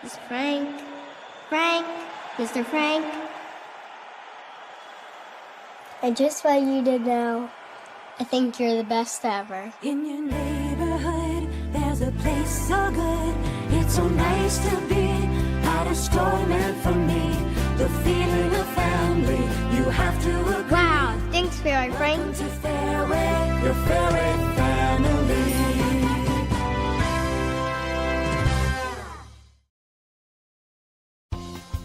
It's Frank. Frank. Mr. Frank. I just want you to know, I think you're the best ever. In your neighborhood, there's a place so good. It's so nice to be at a store meant for me. The feeling of family, you have to agree. Wow, thanks, Fareway, Frank. Welcome to Fareway, your Fareway family.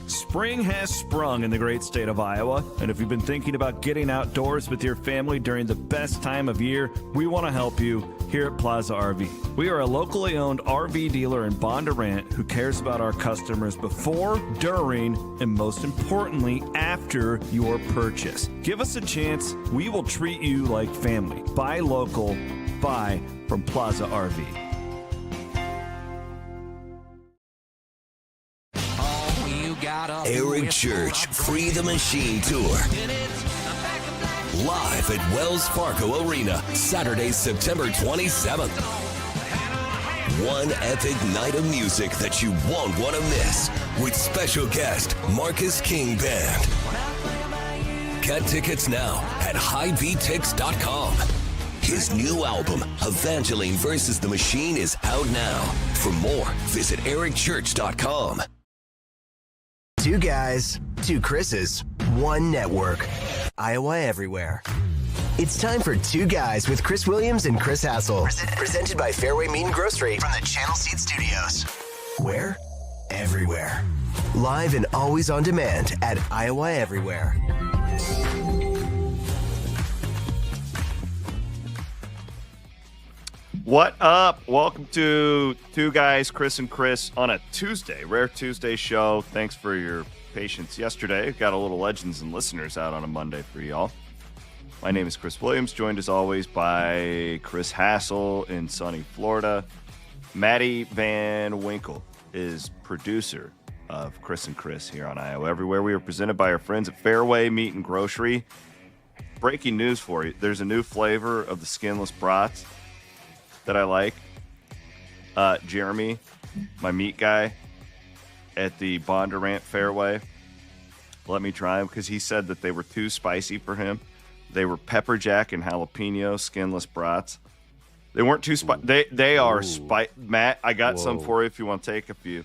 Spring has sprung in the great state of Iowa, and if you've been thinking about getting outdoors with your family during the best time of year, we want to help you here at Plaza RV. We are a locally owned RV dealer in Bondurant who cares about our customers before, during, and most importantly, after your purchase. Give us a chance. We will treat you like family. Buy local. Buy from Plaza RV. Eric Church Free the Machine Tour. Live at Wells Fargo Arena, Saturday, September 27th. One epic night of music that you won't want to miss with special guest Marcus King Band. Get tickets now at highbtix.com. His new album, Evangeline vs. the Machine, is out now. For more, visit ericchurch.com. Two guys, two Chris's, one network. Iowa Everywhere. It's time for Two Guys with Chris Williams and Chris Hassel. Presented by Fareway Meat and Grocery from the Channel Seed Studios. Where? Everywhere. Live and always on demand at Iowa Everywhere. What up? Welcome to Two Guys, Chris and Chris on a Tuesday, Rare Tuesday show. Thanks for your patience yesterday. Got a little legends and listeners out on a Monday for y'all. My name is Chris Williams, joined as always by Chris Hassel in sunny Florida. Maddie Van Winkle is producer of Chris and Chris here on Iowa Everywhere. We are presented by our friends at Fareway Meat and Grocery. Breaking news for you. There's a new flavor of the skinless brats that I like. Jeremy, my meat guy at the Bondurant Fairway, let me try them because he said that they were too spicy for him. They were pepper jack and jalapeno skinless brats. They weren't too spicy. They are spicy. Matt, I got some for you if you want to take a few.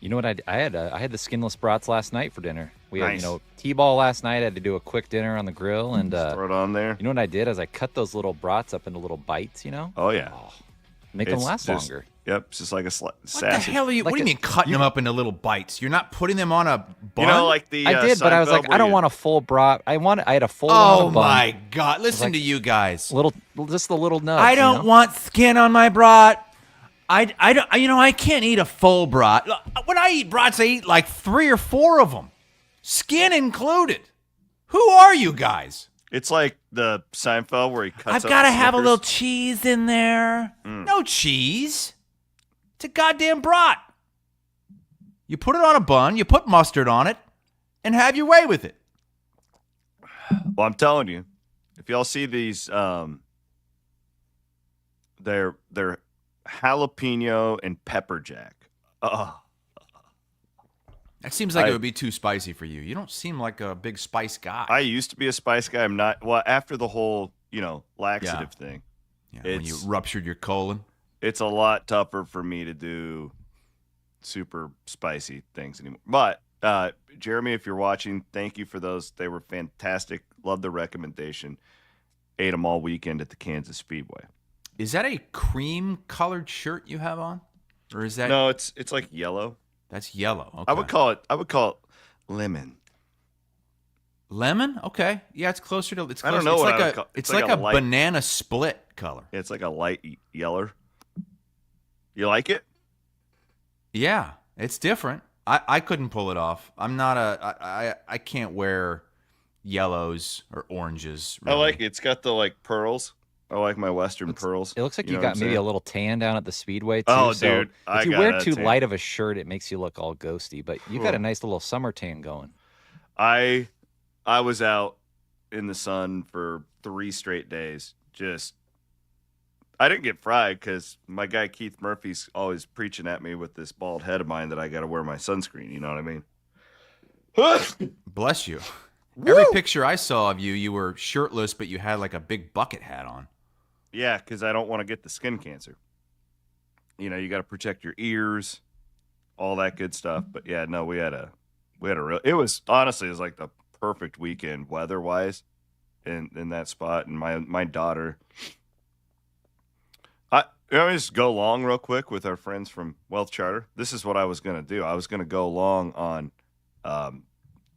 You know what I had the skinless brats last night for dinner. We Nice. had, T-ball last night. I had to do a quick dinner on the grill, and Throw it on there. you know what I did? Is I cut those little brats up into little bites. Oh yeah, Make them It's last just- longer. Yep, it's just like a What the sassy. hell are you? Like what do you a- mean cutting them up into little bites? You're not putting them on a bun? You know, like the I did, but I was Seinfeld like, I where don't you- want a full brat. I had a full one on Oh a bun. my God! Listen like- to you guys. Just the little nuts. I don't want skin on my brat. I don't. I can't eat a full brat. When I eat brats, I eat like 3 or 4 of them, skin included. Who are you guys? It's like the Seinfeld where he cuts. I've up got to the have a Snickers. little cheese in there. No cheese. It's a goddamn brat. You put it on a bun, you put mustard on it, and have your way with it. Well, I'm telling you, if y'all see these, they're jalapeno and pepper jack. That seems like I- it would be too spicy for you. You don't seem like a big spice guy. I used to be a spice guy. I'm not. Well, after the whole, laxative thing, when you it's- ruptured your colon. it's a lot tougher for me to do super spicy things anymore. But Jeremy, if you're watching, thank you for those. They were fantastic. Love the recommendation. Ate them all weekend at the Kansas Speedway. Is that a cream-colored shirt you have on, or is that No, it's like yellow. That's yellow? Okay. I would call it lemon. Lemon. Okay, yeah, it's closer to. It's I closer. don't know It's what like I would a. call- It's it's like like a a light- banana split color. It's like a light yeller. You like it? Yeah, it's different. I couldn't pull it off. I'm not I can't wear yellows or oranges. I like it. It's got the pearls. I like my Western pearls. It looks like you know what got I'm maybe saying? a little tan down at the speedway too. Oh, so dude, I if you got wear a too tan. light of a shirt, it makes you look all ghosty. But you got a nice little summer tan going. I was out in the sun for 3 straight days. I didn't get fried because my guy Keith Murphy's always preaching at me with this bald head of mine that I got to wear my sunscreen. You know what I mean? Bless you. Every picture I saw of you, you were shirtless, but you had like a big bucket hat on. Yeah, because I don't want to get the skin cancer. You know, you got to protect your ears, all that good stuff. But yeah, no, we had a real. It was honestly, it was like the perfect weekend weather-wise in that spot. And my daughter, let me just go long real quick with our friends from Wealth Charter. This is what I was going to do. I was going to go long on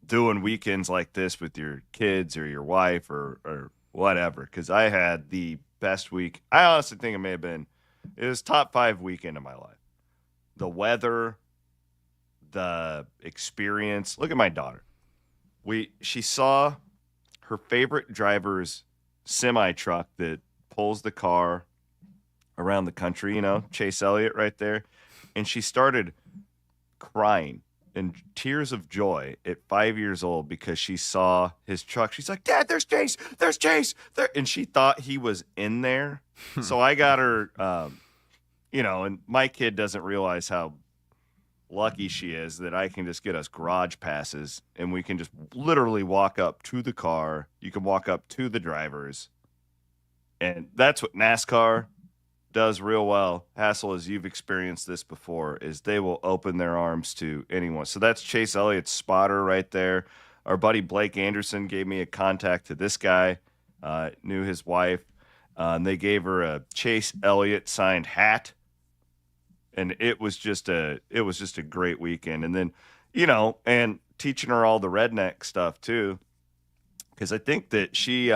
doing weekends like this with your kids or your wife or whatever, because I had the best week. I honestly think it was top 5 weekend of my life. The weather, the experience. Look at my daughter. She saw her favorite driver's semi truck that pulls the car around the country, you know, Chase Elliott right there. And she started crying in tears of joy at 5 years old because she saw his truck. She's like, Dad, there's Chase. There's Chase. There. And she thought he was in there. So I got her, and my kid doesn't realize how lucky she is that I can just get us garage passes and we can just literally walk up to the car. You can walk up to the drivers. And that's what NASCAR does real well. Hassel, as you've experienced this before, is they will open their arms to anyone. So that's Chase Elliott's spotter right there. Our buddy Blake Anderson gave me a contact to this guy, knew his wife. And they gave her a Chase Elliott signed hat. And it was just a great weekend. And then, and teaching her all the redneck stuff too. Because I think that she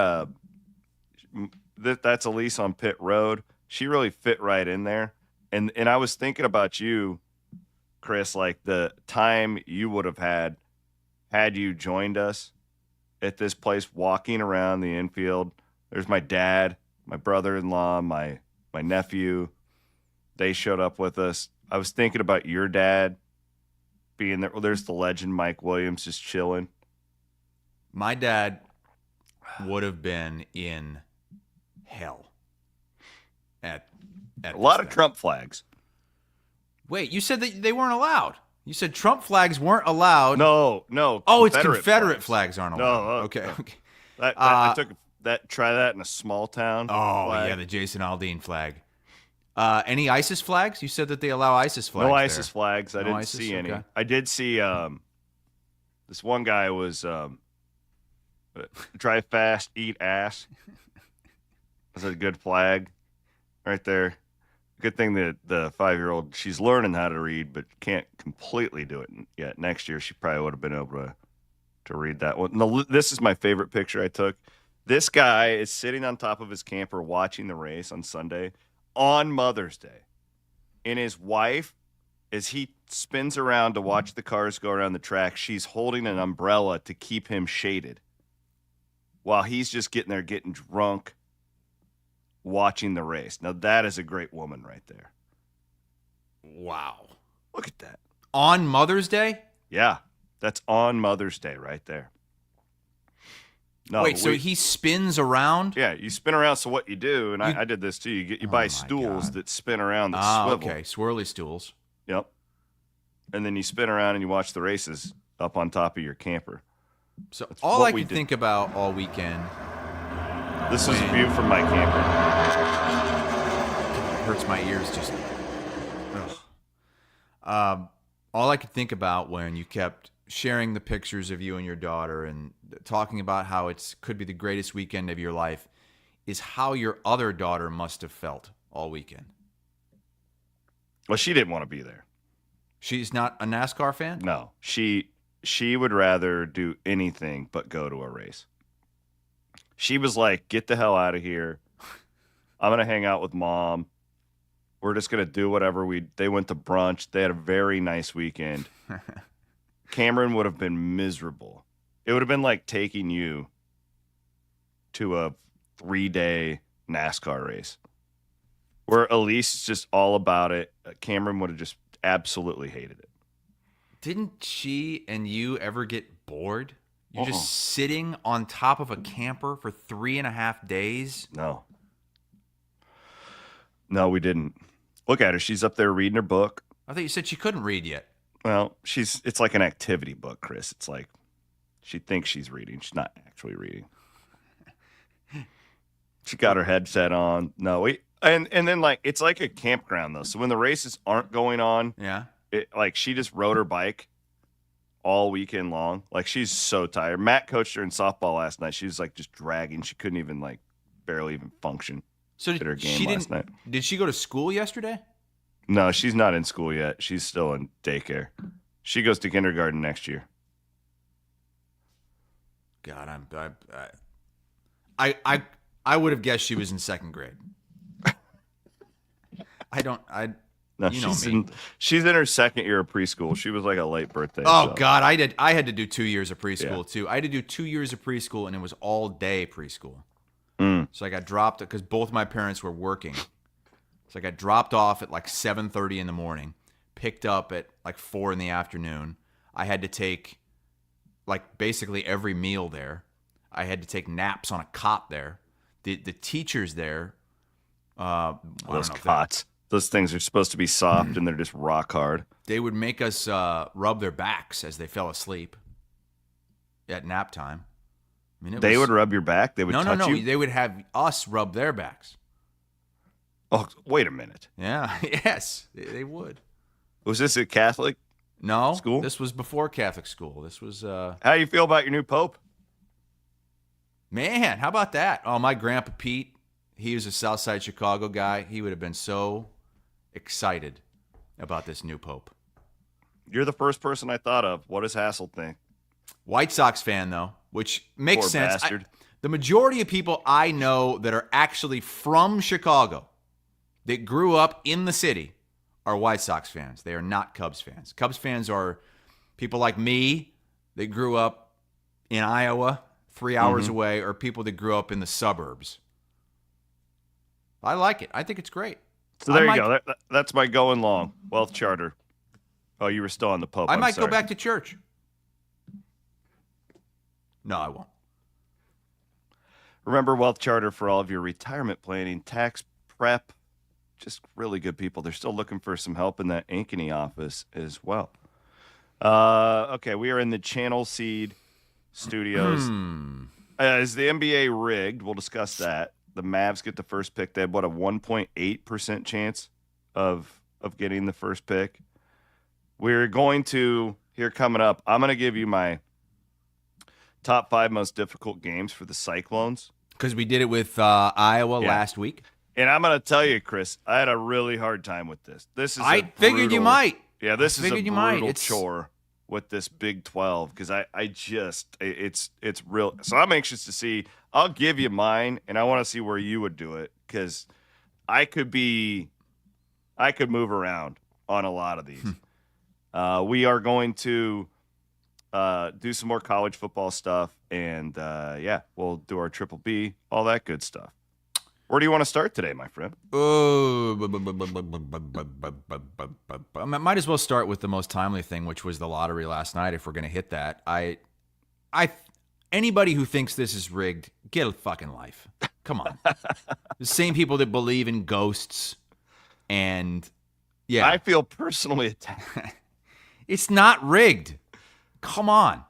that's Elise on Pit Road. She really fit right in there. And I was thinking about you, Chris, like the time you would have had you joined us at this place walking around the infield. There's my dad, my brother-in-law, my nephew. They showed up with us. I was thinking about your dad being there. Well, there's the legend Mike Williams just chilling. My dad would have been in hell at a lot of Trump flags. Wait, you said that they weren't allowed. You said Trump flags weren't allowed. No. Oh, it's Confederate flags aren't allowed. No, okay. I took that. Try that in a small town. Oh, flag. Yeah, the Jason Aldean flag. Any ISIS flags? You said that they allow ISIS flags. No ISIS there. flags. I didn't see any. Okay. I did see this one guy was drive fast, eat ass. That's a good flag right there. Good thing that the 5-year-old, she's learning how to read, but can't completely do it yet. Next year, she probably would have been able to read that one. No, this is my favorite picture I took. This guy is sitting on top of his camper watching the race on Sunday on Mother's Day. And his wife, as he spins around to watch the cars go around the track, she's holding an umbrella to keep him shaded while he's just getting drunk watching the race. Now, that is a great woman right there. Wow. Look at that. On Mother's Day? Yeah, that's on Mother's Day right there. No, wait, so he spins around? Yeah, you spin around. So what you do, and I did this too, you buy stools that spin around that swivel. Okay, swirly stools. Yep. And then you spin around and you watch the races up on top of your camper. So that's all I can think about all weekend. This is a view from my camper. It hurts my ears just. All I could think about when you kept sharing the pictures of you and your daughter and talking about how it could be the greatest weekend of your life is how your other daughter must have felt all weekend. Well, she didn't want to be there. She's not a NASCAR fan? No. She would rather do anything but go to a race. She was like, get the hell out of here. I'm going to hang out with Mom. We're just going to do whatever they went to brunch. They had a very nice weekend. Cameron would have been miserable. It would have been like taking you to a 3-day NASCAR race where Elise is just all about it. Cameron would have just absolutely hated it. Didn't she and you ever get bored? You're just sitting on top of a camper for 3.5 days? No. No, we didn't. Look at her. She's up there reading her book. I thought you said she couldn't read yet. Well, it's like an activity book, Chris. It's like she thinks she's reading. She's not actually reading. She got her headset on. No, and then like it's like a campground though. So when the races aren't going on, Yeah. like she just rode her bike all weekend long. Like she's so tired. Matt coached her in softball last night. She was like just dragging. She couldn't even like barely even function. So at her game last night. Did she go to school yesterday? No, she's not in school yet. She's still in daycare. She goes to kindergarten next year. God, I would have guessed she was in second grade. No, you know me. She's in her second year of preschool. She was like a late birthday. Oh so. God, I had to do 2 years of preschool Yeah. too. I had to do 2 years of preschool, and it was all day preschool. So I got dropped because both my parents were working. So I got dropped off at like 7:30 in the morning, picked up at like 4 in the afternoon. I had to take like basically every meal there. I had to take naps on a cot there. The teachers there. I don't Those know if cots. Those things are supposed to be soft and they're just rock hard. they would make us rub their backs as they fell asleep at nap time. I mean, They would rub your back? They would touch you? They would have us rub their backs. Oh, wait a minute. Yeah, yes, they would. Was this a Catholic? No, School? This was before Catholic school. This was, How do you feel about your new pope? man, how about that? Oh, my grandpa Pete, he was a Southside Chicago guy. He would have been so excited about this new pope. You're the first person I thought of. What does Hassel think? White Sox fan, though, which makes Poor sense. bastard. The majority of people I know that are actually from Chicago, that grew up in the city, are White Sox fans. They are not Cubs fans. Cubs fans are people like me that grew up in Iowa, 3 hours away, or people that grew up in the suburbs. I like it. I think it's great. So there you go. That's my going long. Wealth charter. Oh, you were still on the Pope. I I'm might go sorry. back to church. No, I won't. Remember Wealth Charter for all of your retirement planning, tax prep. Just really good people. They're still looking for some help in that Ankeny office as well. Okay, we are in the Channel Seed studios. Is the NBA rigged? We'll discuss that. The Mavs get the first pick. They have, what, a 1.8% chance of getting the first pick. We're going to, here coming up, I'm going to give you my top 5 most difficult games for the Cyclones. Because we did it with Iowa last week. And I'm going to tell you, Chris, I had a really hard time with this. I figured you might. Yeah, this is a figured you might. brutal It's- chore with this Big 12 because it's real. So I'm anxious to see. I'll give you mine, and I want to see where you would do it because I could move around on a lot of these. We are going to do some more college football stuff, and we'll do our Triple B, all that good stuff. Where do you want to start today, my friend? Oh, I might as well start with the most timely thing, which was the lottery last night. If we're going to hit that, anybody who thinks this is rigged, get a fucking life. Come on, the same people that believe in ghosts, and I feel personally attacked. It's not rigged. Come on,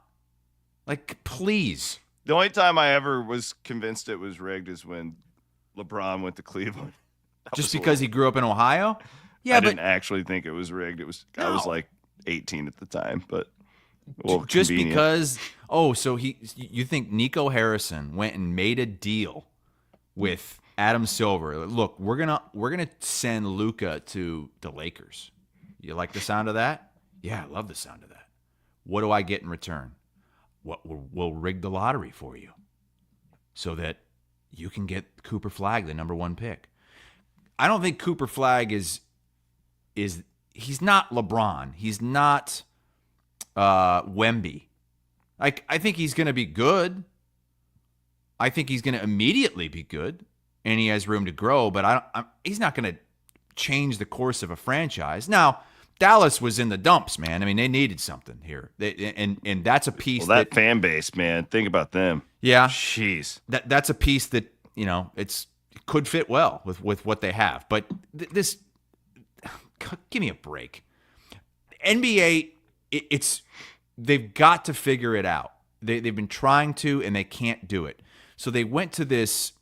like please. The only time I ever was convinced it was rigged is when LeBron went to Cleveland. Just because he grew up in Ohio? Yeah, I but didn't actually think it was rigged. I was like 18 at the time, but just convenient. because. Oh, so you think Nico Harrison went and made a deal with Adam Silver? Look, we're gonna send Luka to the Lakers. You like the sound of that? Yeah, I love the sound of that. What do I get in return? We'll rig the lottery for you, so that you can get Cooper Flagg, the number 1 pick. I don't think Cooper Flagg is he's not LeBron. He's not Wemby. I think he's going to be good. I think he's going to immediately be good, and he has room to grow. But he's not going to change the course of a franchise. Now, Dallas was in the dumps, man. I mean, they needed something here, and that's a piece. Well, that fan base, man. Think about them. Yeah, Jeez. That's a piece that it's could fit well with what they have. But this, give me a break. NBA, they've got to figure it out. They've been trying to, and they can't do it. So they went to this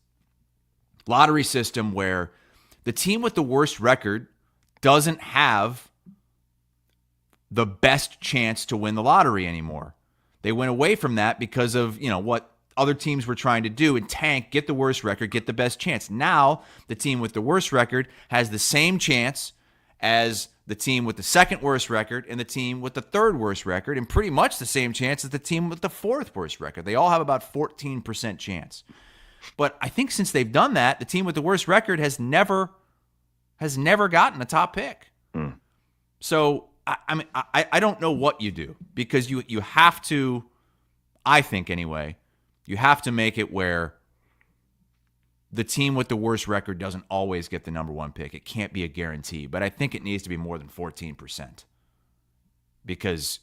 lottery system where the team with the worst record doesn't have the best chance to win the lottery anymore. They went away from that because of, what other teams were trying to do and tank, get the worst record, get the best chance. Now, the team with the worst record has the same chance as the team with the second worst record and the team with the third worst record, and pretty much the same chance as the team with the fourth worst record. They all have about 14% chance. But I think since they've done that, the team with the worst record has never gotten a top pick. So I don't know what you do, because you have to, I think anyway, you have to make it where the team with the worst record doesn't always get the number one pick. It can't be a guarantee, but I think it needs to be more than 14%. Because,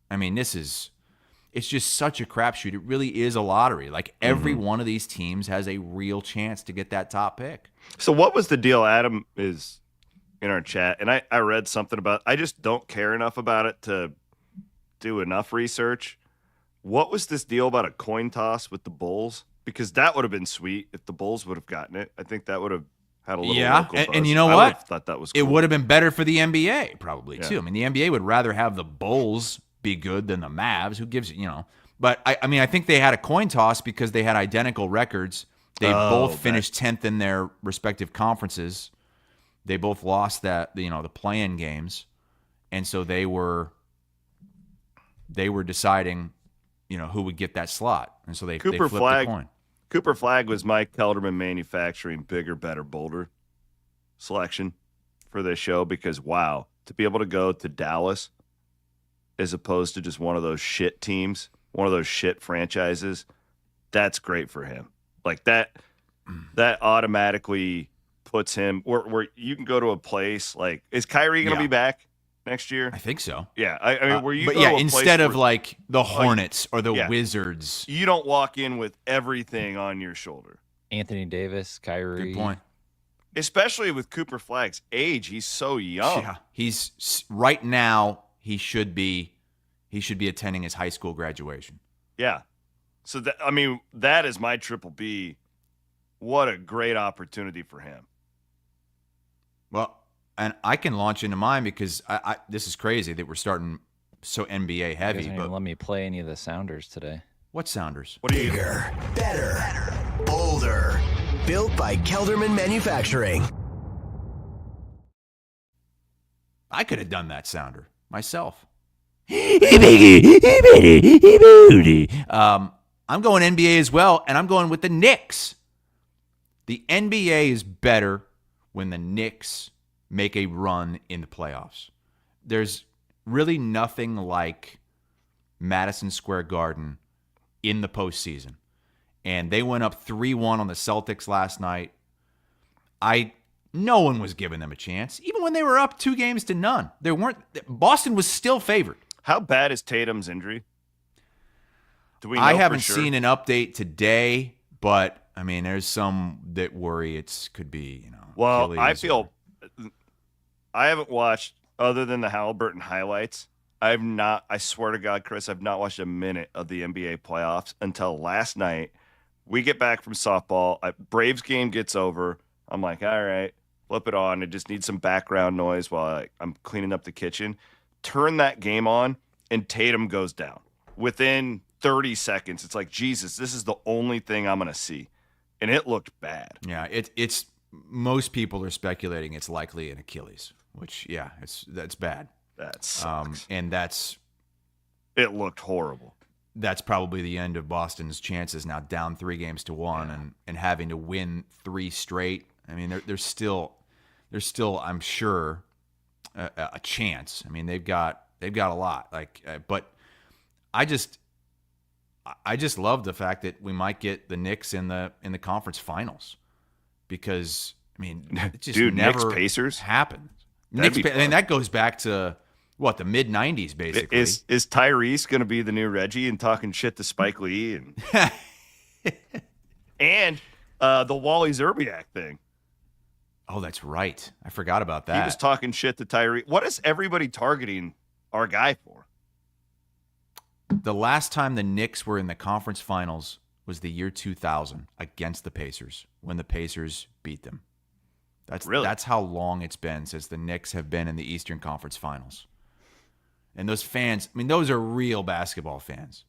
it's just such a crapshoot. It really is a lottery. Like, every one of these teams has a real chance to get that top pick. So what was the deal? Adam is in our chat, and I read something about, I just don't care enough about it to do enough research. What was this deal about a coin toss with the Bulls? Because that would have been sweet if the Bulls would have gotten it. I think that would have had a little local buzz. And you know I what? would have thought that was cool. It would have been better for the NBA probably too. The NBA would rather have the Bulls be good than the Mavs. Who gives But I think they had a coin toss because they had identical records. They both finished 10th in their respective conferences. They both lost the play-in games, and so they were deciding, who would get that slot, and so they flipped the coin. Cooper Flag was Mike Kelderman Manufacturing Bigger, Better, Bolder selection for this show, because wow, to be able to go to Dallas as opposed to just one of those shit teams, one of those shit franchises, that's great for him. Like that automatically puts him where you can go to a place like, is Kyrie going to be back next year? I think so. Yeah. I mean, where you but go to a instead place of like the Hornets or the Wizards, you don't walk in with everything on your shoulder. Anthony Davis, Kyrie. Good point. Especially with Cooper Flag's age, he's so young. Yeah, he's right now. He should be attending his high school graduation. Yeah. So that is my triple B. What a great opportunity for him. Well, and I can launch into mine because I this is crazy that we're starting so NBA heavy. But let me play any of the Sounders today. What Sounders? What are you? Bigger, better, bolder. Built by Kelderman Manufacturing. I could have done that sounder myself. I'm going NBA as well, and I'm going with the Knicks. The NBA is better when the Knicks make a run in the playoffs. There's really nothing like Madison Square Garden in the postseason. And they went up 3-1 on the Celtics last night. No one was giving them a chance. Even when they were up 2-0. Boston was still favored. How bad is Tatum's injury? Do we know I haven't for sure? seen an update today, but there's some that worry could be, Well, Achilles I haven't watched, other than the Halliburton highlights, I swear to God, Chris, I've not watched a minute of the NBA playoffs until last night. We get back from softball. Braves game gets over. I'm like, all right, flip it on. I just need some background noise while I'm cleaning up the kitchen. Turn that game on, and Tatum goes down. Within 30 seconds, it's like, Jesus, this is the only thing I'm going to see. And it looked bad. Yeah, it's most people are speculating it's likely an Achilles, which, that's bad. That sucks. And it looked horrible. That's probably the end of Boston's chances now, down 3-1 and having to win 3 straight. There's still, I'm sure, a chance. They've got a lot. But I just love the fact that we might get the Knicks in the conference finals, because it just never Knicks Pacers happened. That goes back to the mid '90s basically. Is Tyrese going to be the new Reggie and talking shit to Spike Lee and The Wally Zerbiak thing. Oh, that's right. I forgot about that. He was talking shit to Tyree. What is everybody targeting our guy for? The last time the Knicks were in the conference finals was the year 2000 against the Pacers, when the Pacers beat them. That's how long it's been since the Knicks have been in the Eastern Conference Finals. And those fans, I mean, those are real basketball fans.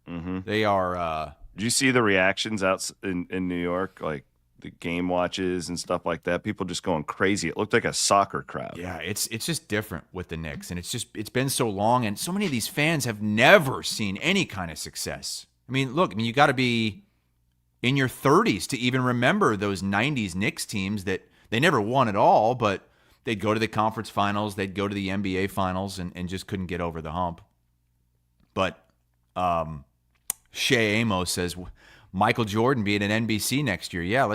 Mm-hmm. They are. Did you see the reactions out in New York, like the game watches and stuff like that? People just going crazy. It looked like a soccer crowd. Yeah, it's just different with the Knicks, and it's been so long, and so many of these fans have never seen any kind of success. I mean, look, you got to be in your 30s to even remember those 90s Knicks teams that they never won at all, but they'd go to the conference finals, they'd go to the NBA finals, and just couldn't get over the hump. But Shea Amos says Michael Jordan being an NBC next year. Yeah,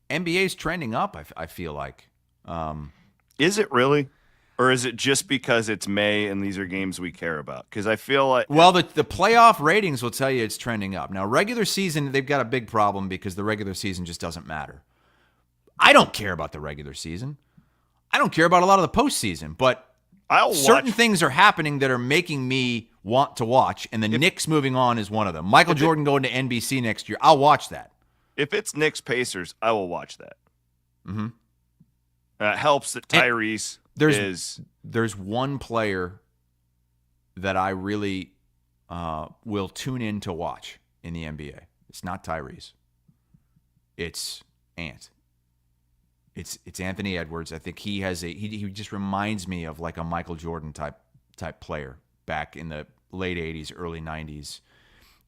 NBA's trending up, I feel like. Is it really? Or is it just because it's May and these are games we care about? Because I feel like... Well, the playoff ratings will tell you it's trending up. Now, regular season, they've got a big problem because the regular season just doesn't matter. I don't care about the regular season. I don't care about a lot of the postseason, but certain things are happening that are making me want to watch, and the Knicks moving on is one of them. Michael Jordan going to NBC next year, I'll watch that. If it's Knicks Pacers, I will watch that. Mm-hmm. It helps that Tyrese There's one player that I really will tune in to watch in the NBA. It's not Tyrese. It's Ant. It's Anthony Edwards. I think he has he just reminds me of like a Michael Jordan type player back in the late 80s, early 90s.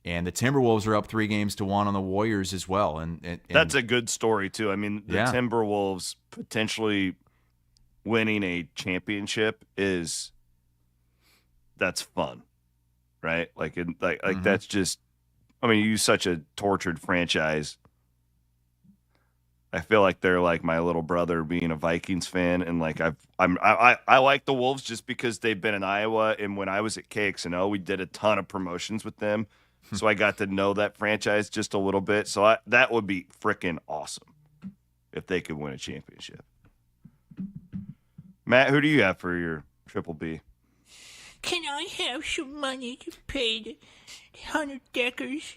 And the Timberwolves are up 3-1 on the Warriors as well. And that's a good story too. I mean, the Timberwolves potentially winning a championship that's fun, right? Like that's just, I mean, you such a tortured franchise. I feel like they're like my little brother being a Vikings fan, and like I like the Wolves just because they've been in Iowa, and when I was at KXNO, we did a ton of promotions with them, so I got to know that franchise just a little bit. So that would be freaking awesome if they could win a championship. Matt, who do you have for your Triple B? Can I have some money to pay the Hunter Dekkers?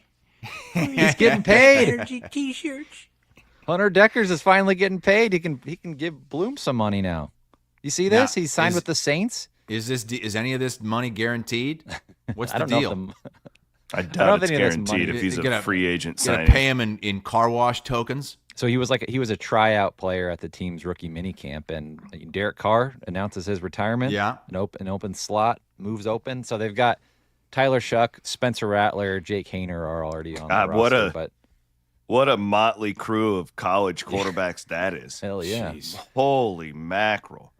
He's getting paid. Energy T-shirts. Hunter Dekkers is finally getting paid. He can give Bloom some money now. You see this? Now, He's signed with the Saints. Is any of this money guaranteed? What's the I don't deal? Know I doubt it's guaranteed if he's a free agent signing. Gonna pay him in car wash tokens. So he was a tryout player at the team's rookie minicamp, and Derek Carr announces his retirement. Yeah, an open slot moves open. So they've got Tyler Shuck, Spencer Rattler, Jake Haener are already on the roster. What a motley crew of college quarterbacks that is. Hell yeah. Jeez. Holy mackerel.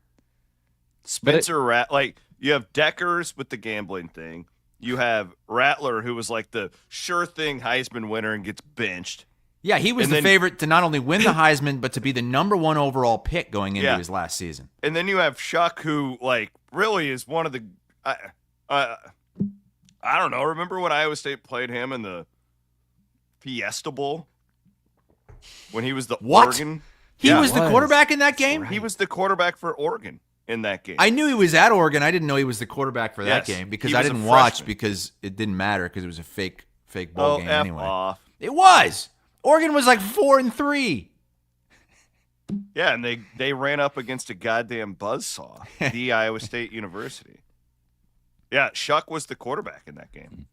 Spencer Rattler, you have Dekkers with the gambling thing. You have Rattler, who was like the sure thing Heisman winner and gets benched. Yeah, he was the favorite to not only win the Heisman, but to be the #1 overall pick going into his last season. And then you have Shuck, who really is one of the I don't know. Remember when Iowa State played him in the Fiesta Bowl? When he was the Oregon? He was the quarterback in that game? Right. He was the quarterback for Oregon in that game. I knew he was at Oregon. I didn't know he was the quarterback for that game because I didn't watch because it didn't matter because it was a fake bowl game anyway. Off. It was. Oregon was like 4-3. Yeah, and they ran up against a goddamn buzzsaw, the Iowa State University. Yeah, Shuck was the quarterback in that game.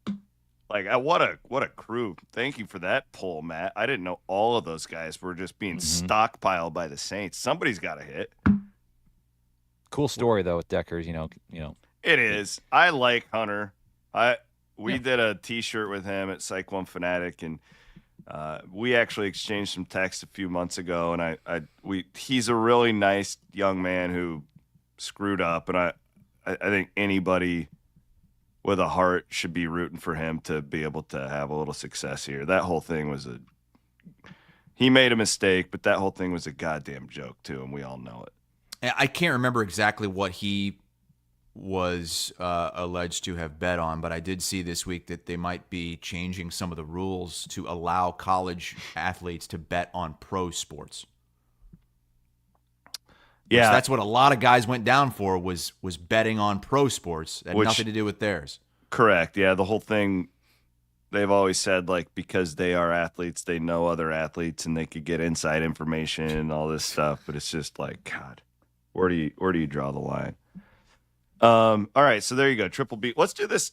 What a crew. Thank you for that poll, Matt. I didn't know all of those guys were just being stockpiled by the Saints. Somebody's got to hit. Cool story though with Dekkers, you know. It is. I like Hunter. We did a T-shirt with him at Cyclone Fanatic, and we actually exchanged some texts a few months ago. And he's a really nice young man who screwed up, and I think anybody with a heart should be rooting for him to be able to have a little success here. That whole thing was he made a mistake, but that whole thing was a goddamn joke too, and we all know it. I can't remember exactly what he was alleged to have bet on, but I did see this week that they might be changing some of the rules to allow college athletes to bet on pro sports. Yeah, that's what a lot of guys went down for was betting on pro sports. It had nothing to do with theirs. Correct. Yeah, the whole thing, they've always said, like, because they are athletes, they know other athletes and they could get inside information and all this stuff. But it's just like, God, where do you draw the line? All right, so there you go. Triple B. Let's do this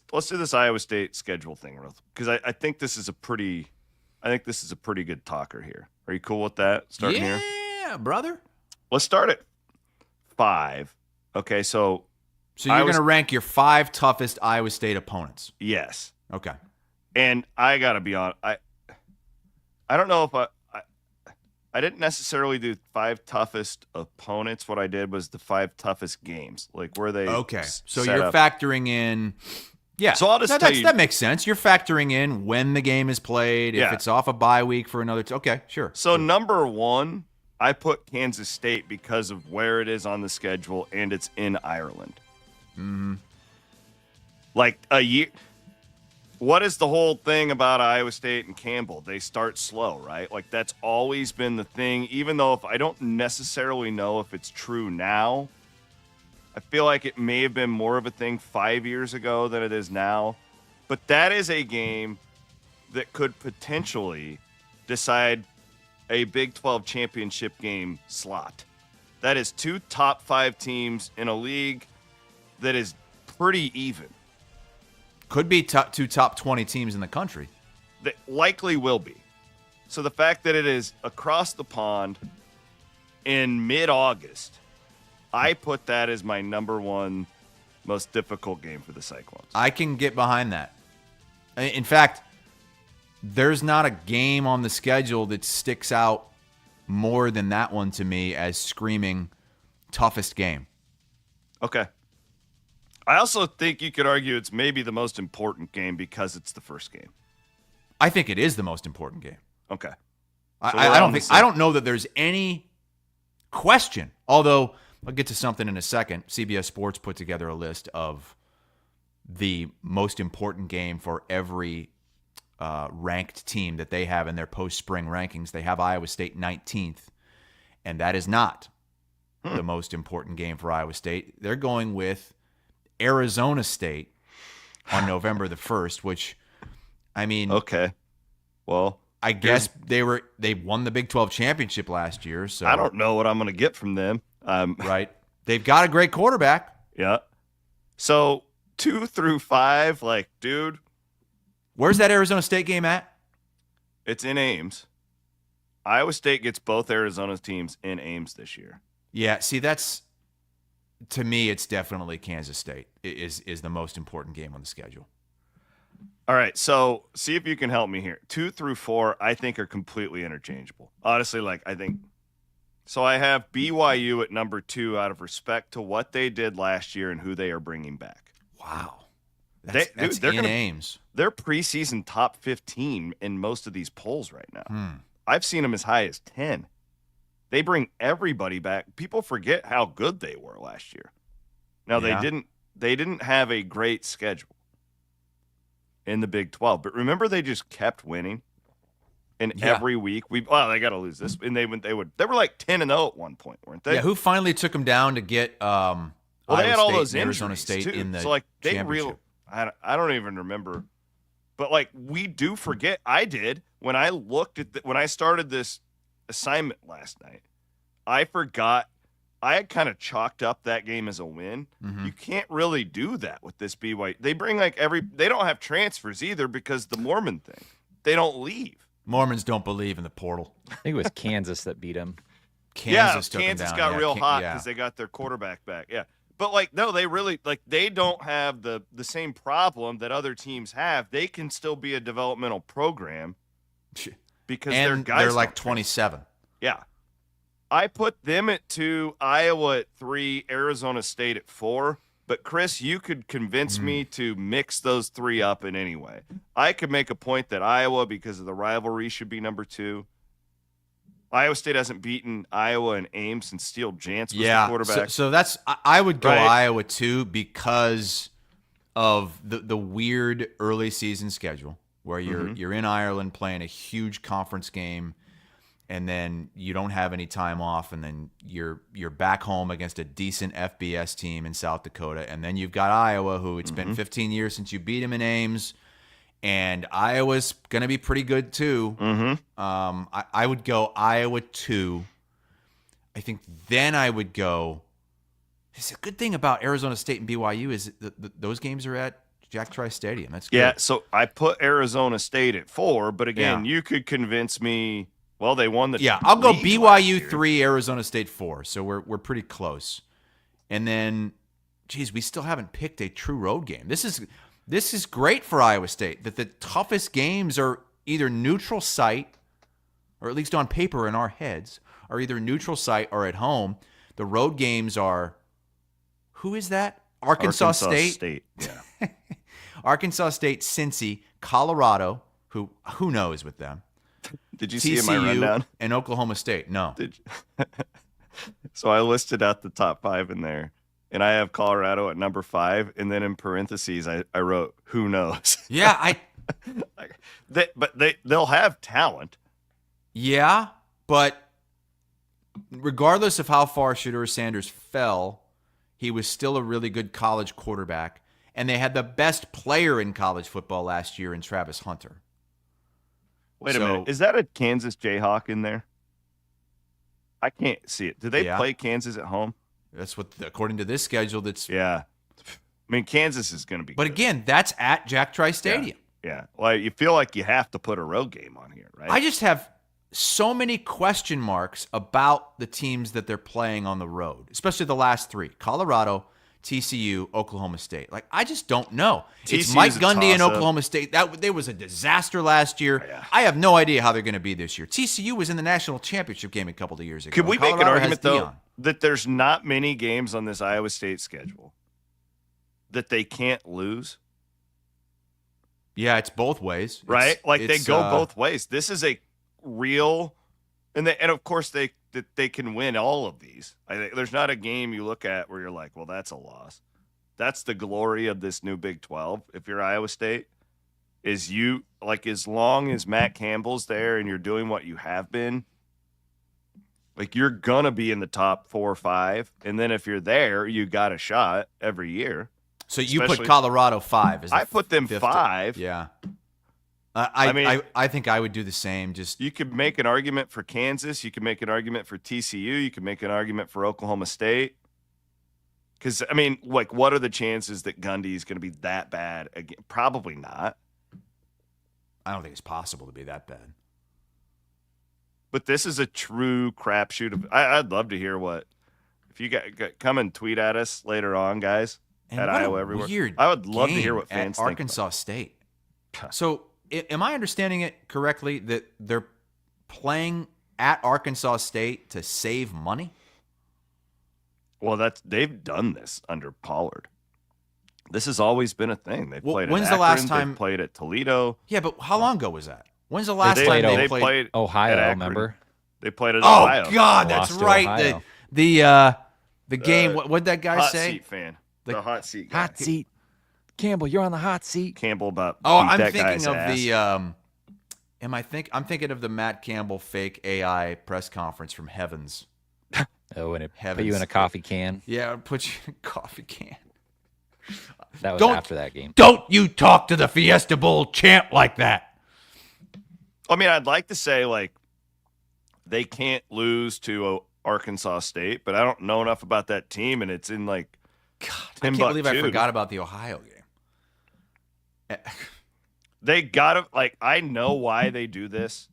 Iowa State schedule thing, because I think this is a pretty good talker here. Are you cool with that? Starting here? Yeah, brother. Let's start at 5. Okay, so you're going to rank your 5 toughest Iowa State opponents. Yes. Okay. And I got to be honest, I don't know if I didn't necessarily do 5 toughest opponents. What I did was the 5 toughest games, like where they. Okay, so you're factoring in. Yeah, so I'll just tell you, that makes sense. You're factoring in when the game is played, if it's off a bye week for another. Okay, sure. So number 1, I put Kansas State because of where it is on the schedule and it's in Ireland. Mm-hmm. Like a year. What is the whole thing about Iowa State and Campbell? They start slow, right? Like that's always been the thing, even though if I don't necessarily know if it's true now. I feel like it may have been more of a thing 5 years ago than it is now. But that is a game that could potentially decide a Big 12 championship game slot. That is 2 top 5 teams in a league that is pretty even. Could be 2 top 20 teams in the country. That likely will be. So the fact that it is across the pond in mid-August, I put that as my number 1 most difficult game for the Cyclones. I can get behind that. In fact, there's not a game on the schedule that sticks out more than that one to me as screaming toughest game. Okay. I also think you could argue it's maybe the most important game because it's the first game. I think it is the most important game. Okay. I don't know that there's any question. Although I'll get to something in a second. CBS Sports put together a list of the most important game for every ranked team that they have in their post-spring rankings. They have Iowa State 19th, and that is not the most important game for Iowa State. They're going with Arizona State on November the 1st, which, I mean, okay, well, I guess they won the Big 12 championship last year, so I don't know what I'm going to get from them. Right, they've got a great quarterback. Yeah. So 2 through 5, like, dude, where's that Arizona State game at? It's in Ames. Iowa State gets both Arizona's teams in Ames this year. Yeah, see, that's. To me, it's definitely Kansas State is the most important game on the schedule. All right, so see if you can help me here. 2 through 4, I think, are completely interchangeable. Honestly, I think. So I have BYU at number 2 out of respect to what they did last year and who they are bringing back. Wow. That's in Ames. They're preseason top 15 in most of these polls right now. I've seen them as high as 10. They bring everybody back. People forget how good they were last year. Now they didn't have a great schedule in the Big 12, but remember they just kept winning. And every week they got to lose this, and they were like 10-0 at one point, weren't they? Yeah, who finally took them down to get they had all those Arizona State too. in the championship. I don't even remember, but we do forget. I did when I looked at when I started this assignment last night. I forgot. I had kind of chalked up that game as a win. Mm-hmm. You can't really do that with this BYU. They bring they don't have transfers either because the Mormon thing. They don't leave. Mormons don't believe in the portal. I think it was Kansas that beat them. Kansas got real hot because they got their quarterback back. Yeah. But no, they really they don't have the same problem that other teams have. They can still be a developmental program because their guys they're 27. Yeah. I put them at 2, Iowa at 3, Arizona State at 4. But, Chris, you could convince me to mix those 3 up in any way. I could make a point that Iowa, because of the rivalry, should be number 2. Iowa State hasn't beaten Iowa and Ames since Steele Jantz was the quarterback. So that's I would go Right. Iowa too because of the weird early season schedule where you're in Ireland playing a huge conference game, and then you don't have any time off, and then you're back home against a decent FBS team in South Dakota, and then you've got Iowa, who it's been 15 years since you beat them in Ames. And Iowa's going to be pretty good, too. I would go Iowa 2. I think then I would go – it's a good thing about Arizona State and BYU is that those games are at Jack Trice Stadium. That's good. Yeah, so I put Arizona State at 4, but again, you could convince me – well, they won the I'll go league last year. BYU 3, Arizona State 4. So we're pretty close. And then, geez, we still haven't picked a true road game. This is great for Iowa State, that the toughest games are either neutral site, or at least on paper in our heads, are either neutral site or at home. The road games are, who is that? Arkansas State? Yeah. Arkansas State, Cincy, Colorado, who knows with them. Did you see TCU, my rundown? And Oklahoma State. No. So I listed out the top 5 in there. And I have Colorado at number 5, and then in parentheses I wrote, "Who knows?" Yeah, they'll have talent. Yeah, but regardless of how far Shedeur Sanders fell, he was still a really good college quarterback, and they had the best player in college football last year in Travis Hunter. Wait a minute, is that a Kansas Jayhawk in there? I can't see it. Do they play Kansas at home? That's what, according to this schedule, that's... Yeah. I mean, Kansas is going to be But good. again, that's at Jack Trice Stadium. Yeah. Well, you feel like you have to put a road game on here, right? I just have so many question marks about the teams that they're playing on the road, especially the last 3. Colorado, TCU, Oklahoma State. Like, I just don't know. It's TCU's Mike a Gundy in toss-up. Oklahoma State. There was a disaster last year. Yeah. I have no idea how they're going to be this year. TCU was in the national championship game a couple of years ago. Could we make an Colorado has argument, though, Deion. that there's not many games on this Iowa State schedule that they can't lose? Yeah, it's both ways. Right? Like, they It's, go both ways. This is a real – and of course, they can win all of these. There's not a game you look at where you're like, well, that's a loss. That's the glory of this new Big 12, if you're Iowa State, is you – like, as long as Matt Campbell's there and you're doing what you have been – like, you're going to be in the top 4 or 5. And then if you're there, you got a shot every year. So you put Colorado 5. I put them 5. Yeah. I think I would do the same. Just you could make an argument for Kansas. You could make an argument for TCU. You could make an argument for Oklahoma State. Because, I mean, like, what are the chances that Gundy is going to be that bad again? Probably not. I don't think it's possible to be that bad. But this is a true crapshoot. I'd love to hear what if you got come and tweet at us later on, guys. And at what a Iowa everywhere. weird I would love to game hear what at fans think. Arkansas State. So, am I understanding it correctly that they're playing at Arkansas State to save money? Well, they've done this under Pollard. This has always been a thing. They played. When's at the Akron, last time they played at Toledo? Yeah, but how long ago was that? When's the last time they played played Ohio, at Akron. remember? They played at Oh Ohio. God, that's Lost to right. Ohio. The game. What'd that guy hot say? seat fan. The hot seat guy. Hot seat. Campbell, you're on the hot seat. Campbell about. Oh, beat I'm that thinking guy's of ass. the. I'm thinking of the Matt Campbell fake AI press conference from Heavens. Oh, and it put Heavens. you in a coffee can. Yeah, I'll put you in a coffee can. That was Don't- after that game. Don't you talk to the Fiesta Bowl champ like that. I mean, I'd like to say like they can't lose to Arkansas State, but I don't know enough about that team, and it's in like. God, I can't believe I Timbuktu. forgot about the Ohio game. They gotta like. I know why they do this.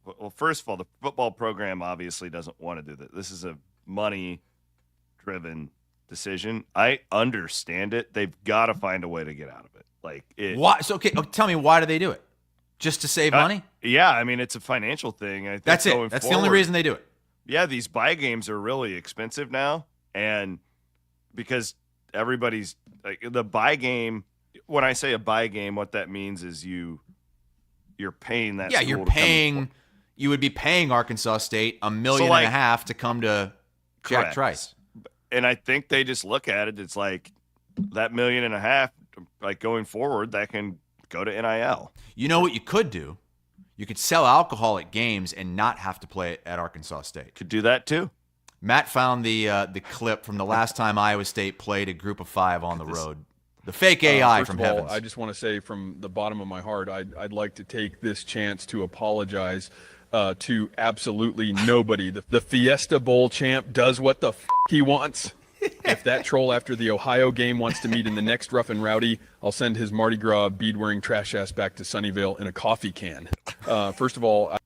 Well, first of all, the football program obviously doesn't want to do that. This is a money-driven decision. I understand it. They've got to find a way to get out of it. Like it. Why? So okay, tell me, why do they do it? Just to save money? Yeah, I mean it's a financial thing. I think That's going it. That's the only forward- reason they do it. Yeah, these buy games are really expensive now, and because everybody's like the buy game. When I say a buy game, what that means is you're paying that. Yeah, school you're to come and paying. you would be paying Arkansas State $1.5 million to come to Jack Correct. Trice. And I think they just look at it. It's like that $1.5 million, like going forward, that can go to NIL. You know what you could do? You could sell alcohol at games and not have to play it at Arkansas State. Could do that too. Matt found the clip from the last time Iowa State played a group of 5 on the road. The fake AI First from of all, Heavens. I just want to say from the bottom of my heart, I'd like to take this chance to apologize to absolutely nobody. The Fiesta Bowl champ does what the he wants. If that troll after the Ohio game wants to meet in the next Rough and Rowdy, I'll send his Mardi Gras bead-wearing trash ass back to Sunnyvale in a coffee can. First of all...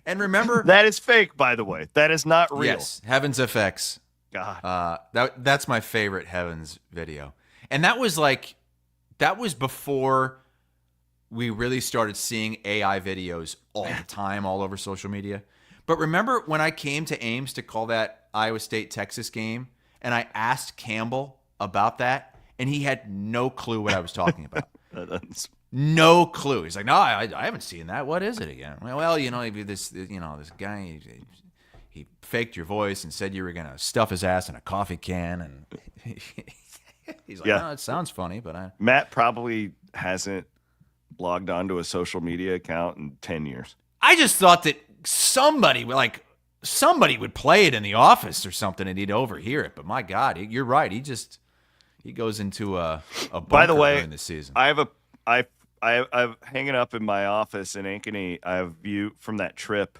And remember... That is fake, by the way. That is not real. Yes, Heavens FX. God. That's my favorite Heavens video. And that was before we really started seeing AI videos all the time all over social media. But remember when I came to Ames to call that Iowa State-Texas game, and I asked Campbell about that, and he had no clue what I was talking about. No clue. He's like, no, I haven't seen that. What is it again? Well, this guy, he faked your voice and said you were going to stuff his ass in a coffee can, and he's like, no, it sounds funny, but Matt probably hasn't logged onto a social media account in 10 years. I just thought that somebody would play it in the office or something and he'd overhear it. But my God, you're right. He goes into a bunker. By the way, during the season. I've hanging up in my office in Ankeny. I have a view from that trip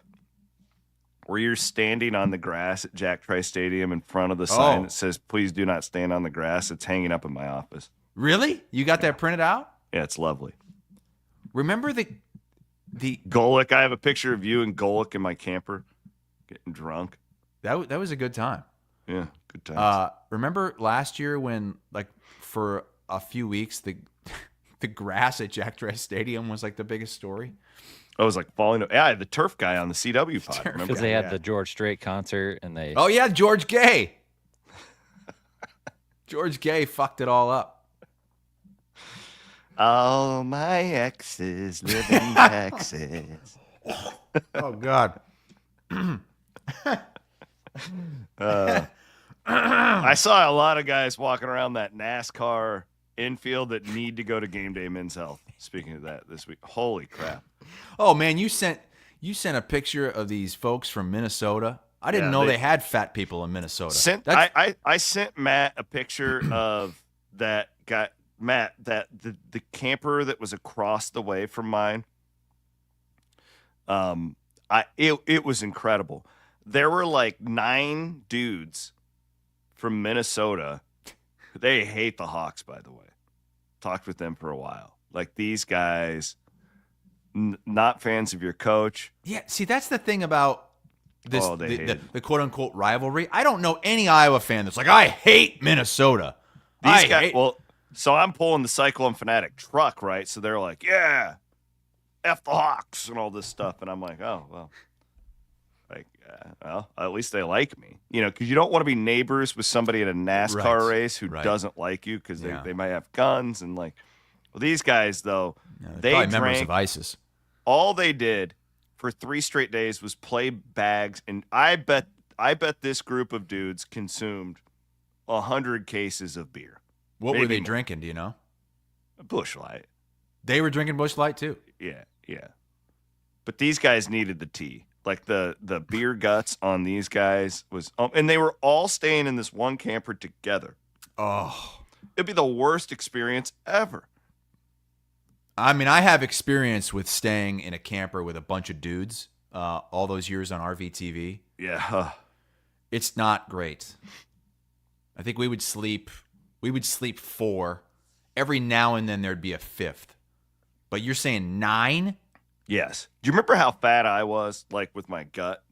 where you're standing on the grass at Jack Trice Stadium in front of the sign that says, "Please do not stand on the grass." It's hanging up in my office. Really? You got that printed out? Yeah, it's lovely. Remember the Golick? I have a picture of you and Golick in my camper getting drunk. That was a good time. Yeah, good time. Remember last year when, like, for a few weeks the grass at Jack Trice Stadium was like the biggest story? I was like falling. Yeah, the turf guy on the CW pod. Remember? Because they had the George Strait concert and they. Oh yeah, George Gay. George Gay fucked it all up. All my exes live in Texas. Oh God. I saw a lot of guys walking around that NASCAR infield that need to go to game day men's health. Speaking of that this week, holy crap! Oh man, you sent a picture of these folks from Minnesota. I didn't know they had fat people in Minnesota. I sent Matt a picture of that guy. Matt, that the camper that was across the way from mine. It was incredible. There were like 9 dudes from Minnesota. They hate the Hawks, by the way. Talked with them for a while. Like, these guys, not fans of your coach. Yeah, see, that's the thing about this the quote unquote rivalry. I don't know any Iowa fan that's like, I hate Minnesota. These guys. So I'm pulling the Cyclone Fanatic truck, right? So they're like, yeah, F the Hawks and all this stuff. And I'm like, oh, well, well, at least they like me. Because you don't want to be neighbors with somebody at a NASCAR race who doesn't like you because they might have guns. And these guys, though, they drank members of ISIS. All they did for 3 straight days was play bags. And I bet this group of dudes consumed 100 cases of beer. What were they drinking? Do you know? Busch Light. They were drinking Busch Light too. Yeah. But these guys needed the tea. Like the beer guts on these guys was, and they were all staying in this one camper together. Oh, it'd be the worst experience ever. I mean, I have experience with staying in a camper with a bunch of dudes all those years on RVTV. Yeah, it's not great. I think we would sleep 4. Every now and then there'd be a 5th. But you're saying 9? Yes. Do you remember how fat I was, like with my gut?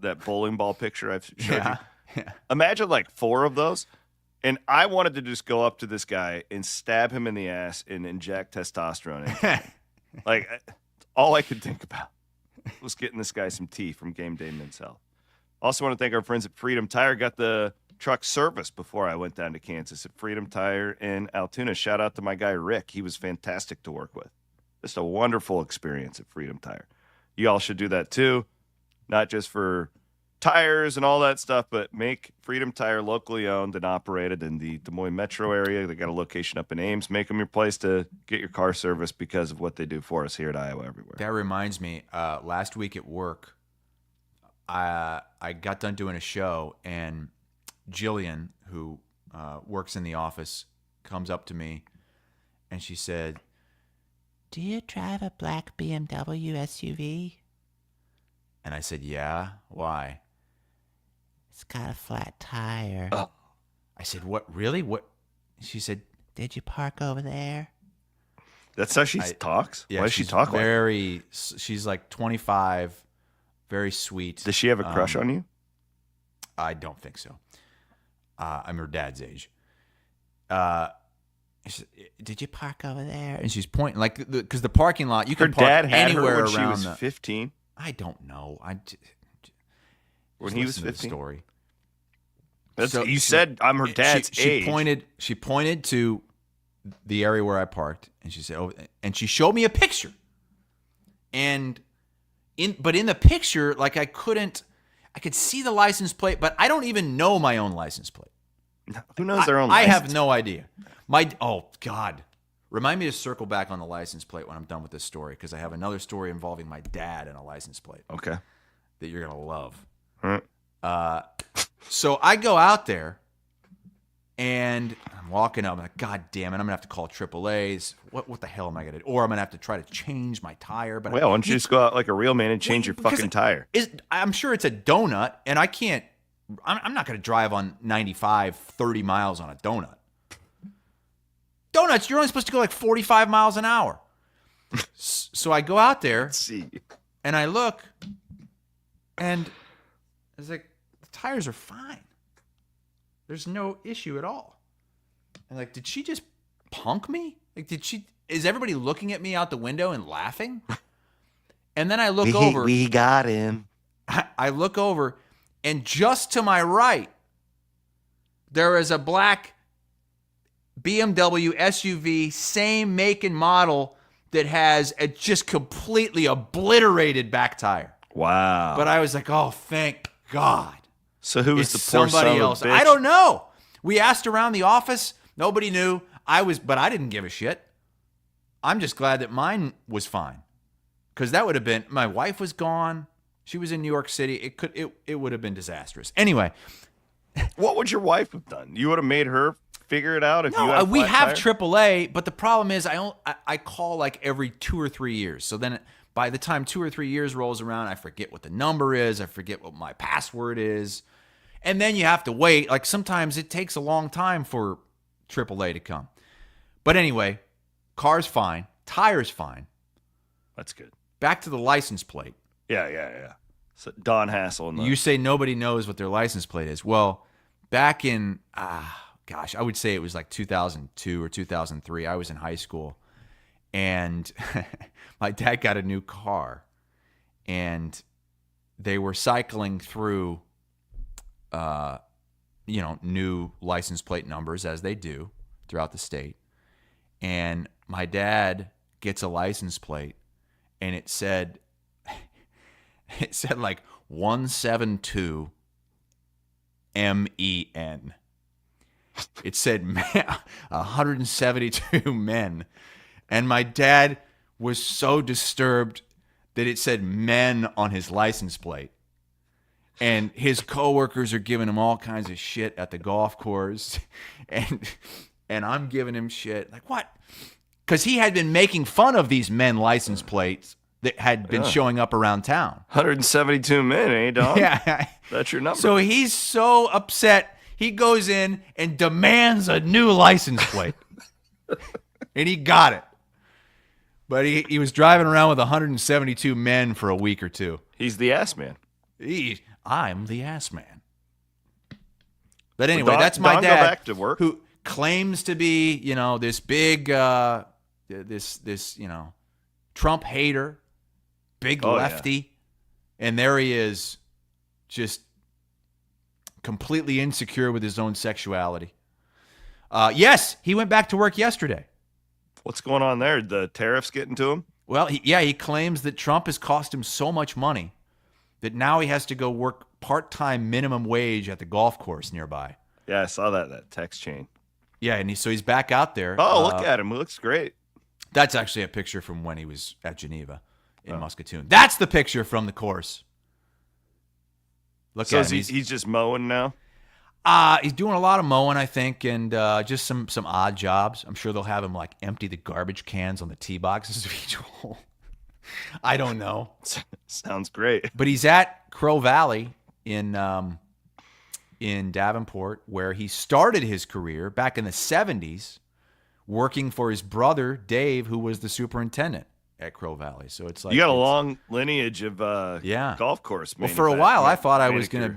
That bowling ball picture I've showed you? Yeah. Imagine like 4 of those. And I wanted to just go up to this guy and stab him in the ass and inject testosterone into him. Like, all I could think about was getting this guy some tea from Game Day Men's Health. Also want to thank our friends at Freedom Tire. Got the truck service before I went down to Kansas at Freedom Tire in Altoona. Shout out to my guy Rick. He was fantastic to work with. Just a wonderful experience at Freedom Tire. You all should do that too, not just for tires and all that stuff, but make Freedom Tire locally owned and operated in the Des Moines metro area. They got a location up in Ames. Make them your place to get your car serviced because of what they do for us here at Iowa Everywhere. That reminds me, last week at work, I got done doing a show, and Jillian, who works in the office, comes up to me, and she said, Do you drive a black BMW SUV? and I said, yeah, why? It's got a flat tire. I said, what, really? What? She said, Did you park over there? That's how she talks? yeah, Why does she she's talk like that? she's like 25, very sweet. Does she have a crush on you? I don't think so. I'm her dad's age. She said, did you park over there? And she's pointing, like, because the parking lot, you Her can park dad had anywhere her when around she was 15. I don't know. When he was listen to the 15? story. You said I'm her dad's age. She pointed to the area where I parked, and she said, "Oh," and she showed me a picture. And in the picture, like, I could see the license plate, but I don't even know my own license plate. Who knows their own I license? have no idea. Oh God. Remind me to circle back on the license plate when I'm done with this story, because I have another story involving my dad and a license plate. Okay. That you're gonna love. Huh. So I go out there, and I'm walking up. I'm like, God damn it! I'm gonna have to call AAA's. What the hell am I gonna do? Or I'm gonna have to try to change my tire. But Well, why don't you just go out like a real man and change your fucking tire? I'm sure it's a donut, and I can't. I'm not gonna drive on 95, 30 miles on a donut. Donuts, you're only supposed to go like 45 miles an hour. So I go out there, and I look, and it's like, the tires are fine. There's no issue at all. And like, did she just punk me? Like, is everybody looking at me out the window and laughing? And then I look over. We got him. I look over, and just to my right, there is a black BMW SUV, same make and model, that has a just completely obliterated back tire. Wow. But I was like, oh, thank God. So who was It's the poor somebody son of a else? bitch? I don't know. We asked around the office. Nobody knew. But I didn't give a shit. I'm just glad that mine was fine. Because that would have been, my wife was gone. She was in New York City. It would have been disastrous. Anyway. What would your wife have done? You would have made her figure it out if you had a we flat have tire? AAA, but the problem is I call like every 2 or 3 years. So then by the time 2 or 3 years rolls around, I forget what the number is. I forget what my password is. And then you have to wait. Like, sometimes it takes a long time for AAA to come. But anyway, car's fine. Tire's fine. That's good. Back to the license plate. Yeah. So Don Hassel. You say nobody knows what their license plate is. Well, back in, I would say it was like 2002 or 2003. I was in high school, and my dad got a new car, and they were cycling through, new license plate numbers, as they do throughout the state. And my dad gets a license plate, and it said like 172 MEN. It said 172 men. And my dad was so disturbed that it said men on his license plate. And his coworkers are giving him all kinds of shit at the golf course. And I'm giving him shit. Like, what? Because he had been making fun of these men license plates that had been showing up around town. 172 men, eh, Don? Yeah. That's your number. So he's so upset, he goes in and demands a new license plate. And he got it. But he was driving around with 172 men for a week or two. He's the ass man. I'm the ass man. But anyway, Don, that's my Don dad, go back to work? who claims to be, this big, this Trump hater, big lefty, and there he is, just completely insecure with his own sexuality. Yes, he went back to work yesterday. What's going on there? The tariffs getting to him? Well, he claims that Trump has cost him so much money that now he has to go work part-time minimum wage at the golf course nearby. Yeah, I saw that text chain. Yeah, and so he's back out there. Oh, look at him. He looks great. That's actually a picture from when he was at Geneva in Muscatoon. That's the picture from the course. Look at him. He's just mowing now? He's doing a lot of mowing, I think, and just some odd jobs. I'm sure they'll have him like empty the garbage cans on the tee boxes of each hole. I don't know. Sounds great. But he's at Crow Valley in Davenport, where he started his career back in the 70s, working for his brother Dave, who was the superintendent at Crow Valley. So it's like you got a long lineage of golf course. Well, for a while, I thought I was going to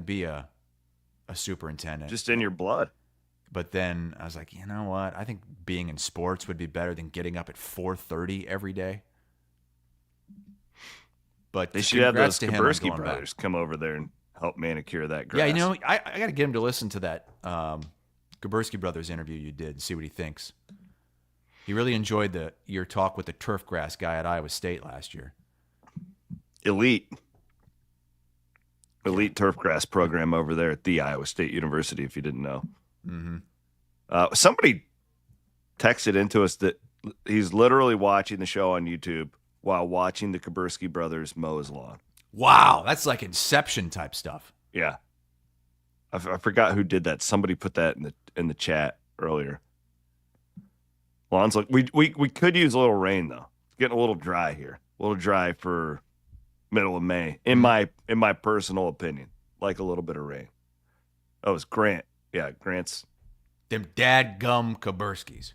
be a superintendent, just in your blood. But then I was like, you know what? I think being in sports would be better than getting up at 4:30 every day. But they should have those Kabursky brothers come over there and help manicure that grass. Yeah, you know, I got to get him to listen to that Kabursky brothers interview you did and see what he thinks. He really enjoyed your talk with the turf grass guy at Iowa State last year. Elite turf grass program over there at the Iowa State University, if you didn't know. Mm-hmm. Somebody texted into us that he's literally watching the show on YouTube while watching the Kabursky brothers mow his lawn. Wow, that's like Inception type stuff. Yeah, I forgot who did that. Somebody put that in the chat earlier. Lawn's like we could use a little rain though. It's getting a little dry here. A little dry for middle of May, in my personal opinion. Like a little bit of rain. Oh, it was Grant. Yeah, Grant's. Them dadgum Kaburskis.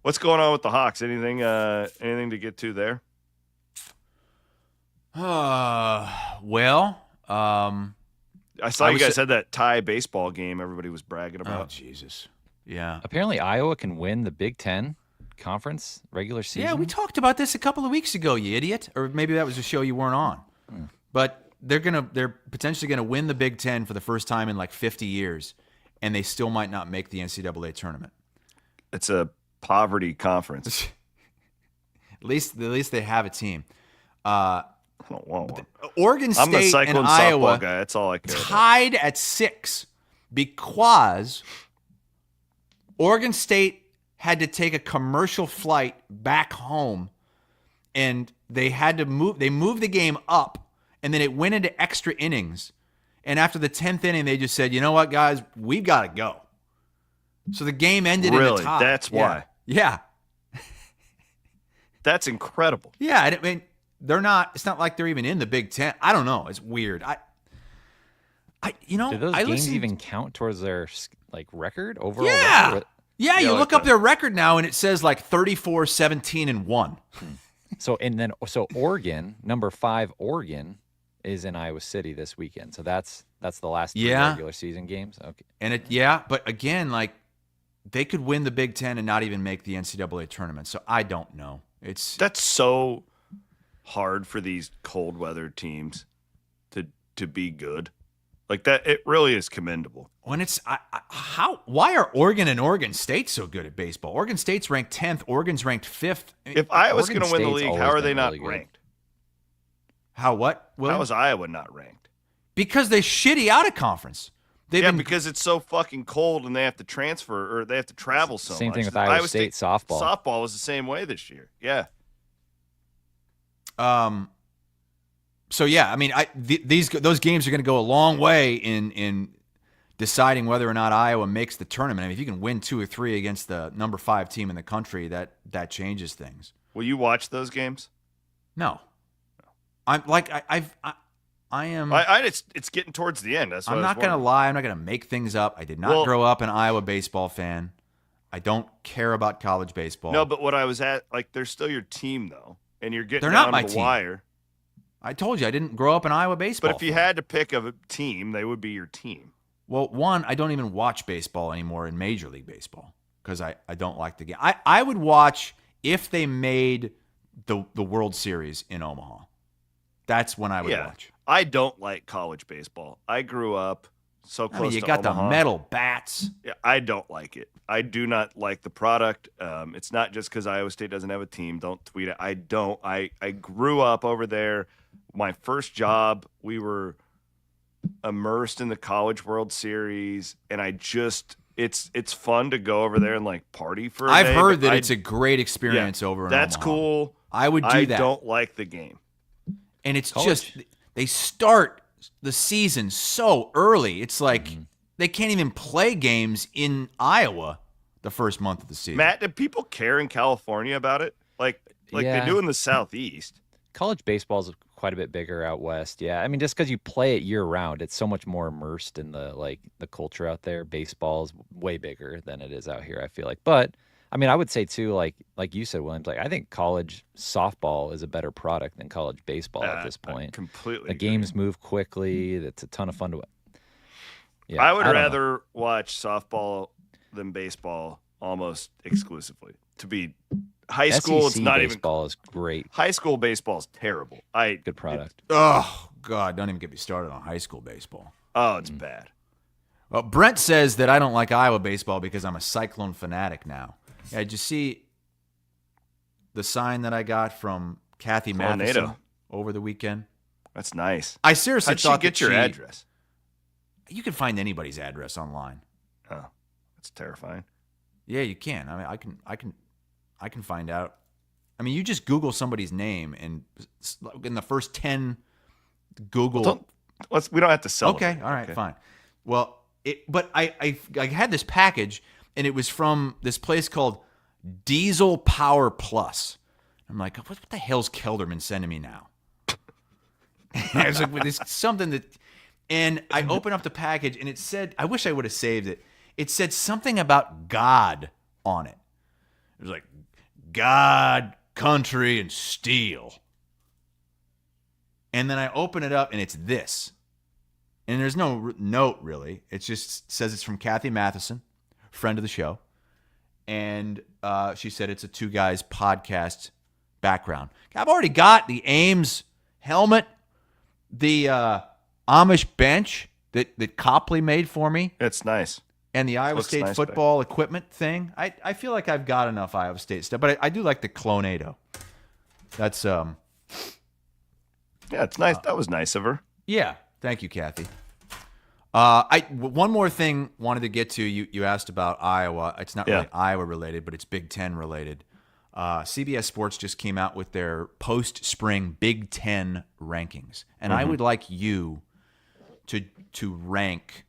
What's going on with the Hawks? Anything to get to there? Well, I saw you guys had that tie baseball game everybody was bragging about. Oh, Jesus. Yeah. Apparently Iowa can win the Big Ten conference regular season. Yeah, we talked about this a couple of weeks ago, you idiot. Or maybe that was a show you weren't on. But they're potentially gonna win the Big Ten for the first time in like 50 years, and they still might not make the NCAA tournament. It's a poverty conference. At least they have a team. I don't want one. Oregon State I'm a Cyclone and Iowa softball guy. That's all I care tied at 6 because Oregon State had to take a commercial flight back home, and they had to move. They moved the game up, and then it went into extra innings. And after the 10th inning, they just said, "You know what, guys, we've got to go." So the game ended in a tie. That's why. Yeah. That's incredible. Yeah, I mean, they're not. It's not like they're even in the Big Ten. I don't know. It's weird. Do those games even count towards their record overall? Yeah. Record? Yeah, you look up their record now, and it says like 34, 17, and 1. So Oregon, number 5, Oregon, is in Iowa City this weekend. So that's the last 3 regular season games. Okay. And but again, like they could win the Big Ten and not even make the NCAA tournament. So I don't know. That's so hard for these cold weather teams to be good. Like that, it really is commendable. When it's why are Oregon and Oregon State so good at baseball? Oregon State's ranked 10th. Oregon's ranked 5th. If Iowa's going to win the league, how are they not ranked? How what? How is Iowa not ranked? Because they're shitty out of conference. Because it's so fucking cold and they have to transfer or they have to travel so much. Same thing with Iowa State softball. Softball was the same way this year. Yeah. So yeah, I mean, those games are going to go a long way in deciding whether or not Iowa makes the tournament. I mean, if you can win 2 or 3 against the number 5 team in the country, that changes things. Will you watch those games? No. I'm like I am. It's getting towards the end. That's what I'm not going to lie. I'm not going to make things up. I did not grow up an Iowa baseball fan. I don't care about college baseball. No, but what I was at, like, they're still your team though, and you're getting they're down not my to the team. wire. I told you I didn't grow up an Iowa baseball. But if you had to pick a team, they would be your team. Well, one, I don't even watch baseball anymore in Major League Baseball because I don't like the game. I would watch if they made the World Series in Omaha. That's when I would watch. I don't like college baseball. I grew up So close I mean, you to got Omaha. the metal bats. Yeah, I don't like it. I do not like the product. It's not just because Iowa State doesn't have a team. Don't tweet it. I don't. I grew up over there. My first job, we were immersed in the College World Series, and it's fun to go over there and like party for a I've day, heard but that it's a great experience over in That's Omaha. cool. I would do I that. don't like the game. And it's just they start the season so early. It's like they can't even play games in Iowa the first month of the season. Matt, do people care in California about it? Like Yeah. they do in the Southeast. College baseball is quite a bit bigger out west. Yeah, I mean, just because you play it year round, it's so much more immersed in the culture out there. Baseball is way bigger than it is out here, I feel like. But I mean, I would say too, like you said, Williams, like I think college softball is a better product than college baseball at this point. Completely. The games move quickly. It's a ton of fun to. Yeah, I would don't know. rather watch softball than baseball almost exclusively. To be high school, it's SEC not even. baseball is great. High school baseball is terrible. Good product. Oh, God, don't even get me started on high school baseball. It's bad. Well, Brent says that I don't like Iowa baseball because I'm a Cyclone fanatic now. Yeah, did you see the sign that I got from Kathy Matheson Tornado. over the weekend? That's nice. I seriously How'd she thought get that your address? You can find anybody's address online. Oh, that's terrifying. Yeah, you can. I mean, I can find out. I mean, you just Google somebody's name, and in the first 10 Google. We don't have to celebrate. Okay, all right, fine. Well, but I had this package, and it was from this place called Diesel Power Plus. I'm like, what the hell's Kelderman sending me now? I was like, well, there's something that, and I opened up the package, and it said, I wish I would have saved it. It said something about God on it. It was like, God, country, and steel. And then I open it up, and it's this. And there's no note, really. It just says it's from Kathy Matheson, friend of the show. And she said it's a Two Guys podcast background. I've already got the Ames helmet, the Amish bench that Copley made for me. It's nice. And the Iowa State nice football equipment thing. I feel like I've got enough Iowa State stuff. But I do like the Clonado. That's yeah, it's nice. That was nice of her. Yeah. Thank you, Kathy. One more thing wanted to get to. You asked about Iowa. It's not really Iowa related, but it's Big Ten related. CBS Sports just came out with their post-spring Big Ten rankings, and I would like you to rank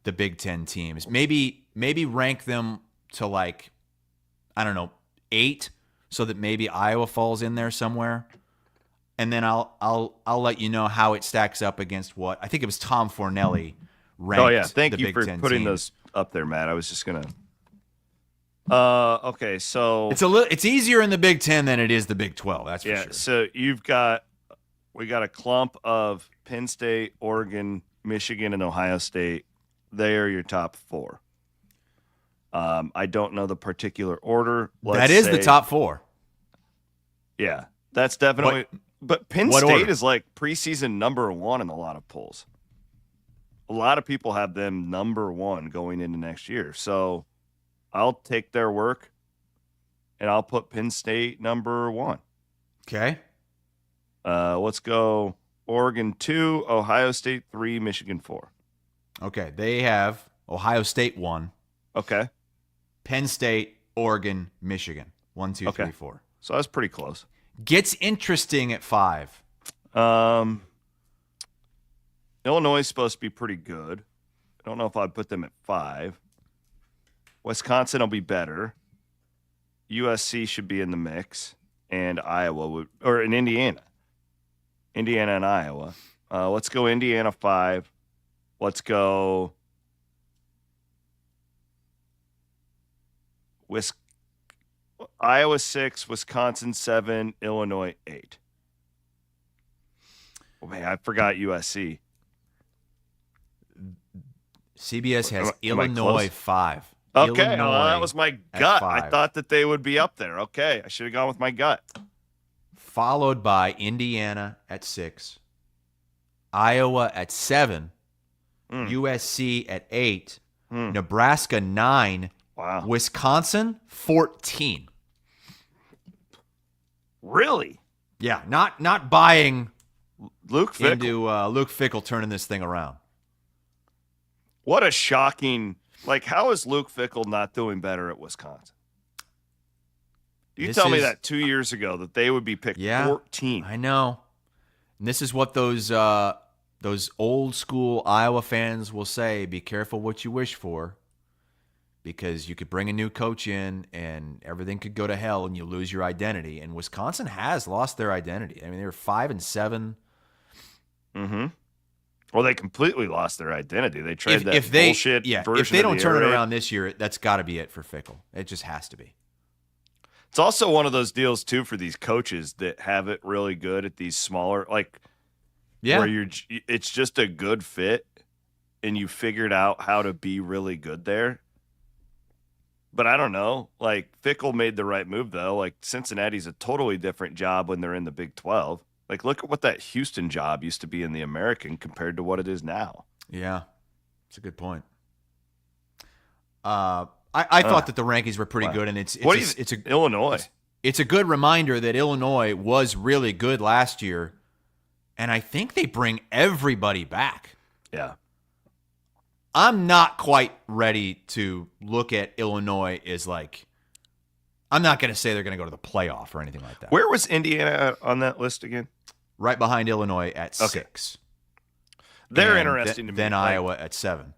the Big Ten teams. Maybe rank them to like, I don't know, 8, so that maybe Iowa falls in there somewhere. And then I'll let you know how it stacks up against what I think it was Tom Fornelli ranked. Oh yeah, thank the you Big for Ten putting teams. those up there, Matt. I was just gonna. Okay, so It's easier in the Big Ten than it is the Big 12. That's for sure. So we got a clump of Penn State, Oregon, Michigan, and Ohio State. They are your top 4. I don't know the particular order. That is the top 4. Yeah, that's definitely. But Penn what State order? is like preseason number 1 in a lot of polls. A lot of people have them number 1 going into next year. So I'll take their work and I'll put Penn State number 1. Okay. Let's go Oregon 2, Ohio State 3, Michigan 4. Okay. They have Ohio State 1. Okay. Penn State, Oregon, Michigan. 1, 2, 3, 4. So that's pretty close. Gets interesting at 5. Illinois is supposed to be pretty good. I don't know if I'd put them at 5. Wisconsin will be better. USC should be in the mix, and Indiana. Indiana and Iowa. Let's go Indiana 5. Let's go Iowa 6, Wisconsin 7, Illinois 8. Oh, man, I forgot USC. CBS has Am I Illinois close? 5. Okay, Illinois well, that was my at gut. I 5. thought that they would be up there. Okay, I should have gone with my gut. Followed by Indiana at 6. Iowa at 7. USC at 8, Nebraska 9, Wow. Wisconsin 14. Really? Yeah, not buying Luke Fickell. into Luke Fickell turning this thing around. What a shocking. Like, how is Luke Fickell not doing better at Wisconsin? You This tell me is- that 2 years ago that they would be picked 14. I know. And this is what those old school Iowa fans will say, be careful what you wish for, because you could bring a new coach in and everything could go to hell and you lose your identity. And Wisconsin has lost their identity. I mean, they were 5-7. Mm-hmm. Well, they completely lost their identity. They tried that If they, bullshit version if they of don't the turn air it raid. around this year, that's got to be it for Fickell. It just has to be. It's also one of those deals, too, for these coaches that have it really good at these smaller, like, where it's just a good fit and you figured out how to be really good there. But I don't know. Like, Fickell made the right move, though. Like, Cincinnati's a totally different job when they're in the Big 12. Like, look at what that Houston job used to be in the American compared to what it is now. Yeah, it's a good point. I thought that the rankings were pretty good, and it's Illinois. It's a good reminder that Illinois was really good last year, and I think they bring everybody back. Yeah. I'm not quite ready to look at Illinois as like, I'm not going to say they're going to go to the playoff or anything like that. Where was Indiana on that list again? Right behind Illinois at 6. They're And interesting to me. Then Like, Iowa at 7.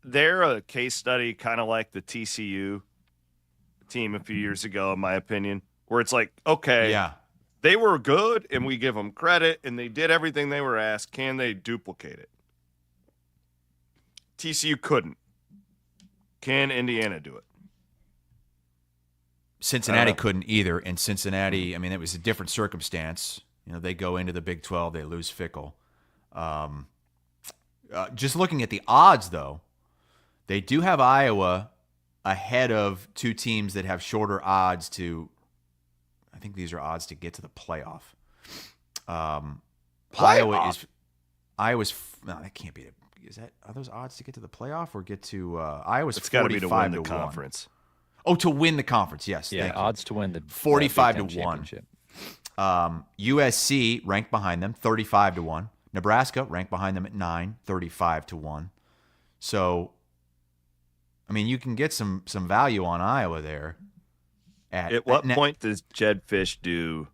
They're a case study, kind of like the TCU team a few years ago, in my opinion, where it's like, okay, Yeah. they were good and we give them credit and they did everything they were asked. Can they duplicate it? TCU couldn't. Can Indiana do it? Cincinnati couldn't either, and Cincinnati, I mean, it was a different circumstance. You know, they go into the Big 12, they lose Fickell. Just looking at the odds, though, they do have Iowa ahead of two teams that have shorter odds to, I think these are odds to get to the playoff. Iowa's, no, that can't be it. Are those odds to get to the playoff or get to Iowa's? It's got to be to win the 45-1. conference. Oh, to win the conference, yes. Yeah, thank you. odds to win the 45 Big to Ten 1. championship. USC ranked behind them, 35 to 1. Nebraska ranked behind them at 9, 35 to 1. So, I mean, you can get some value on Iowa there. At what point does Jed Fish do?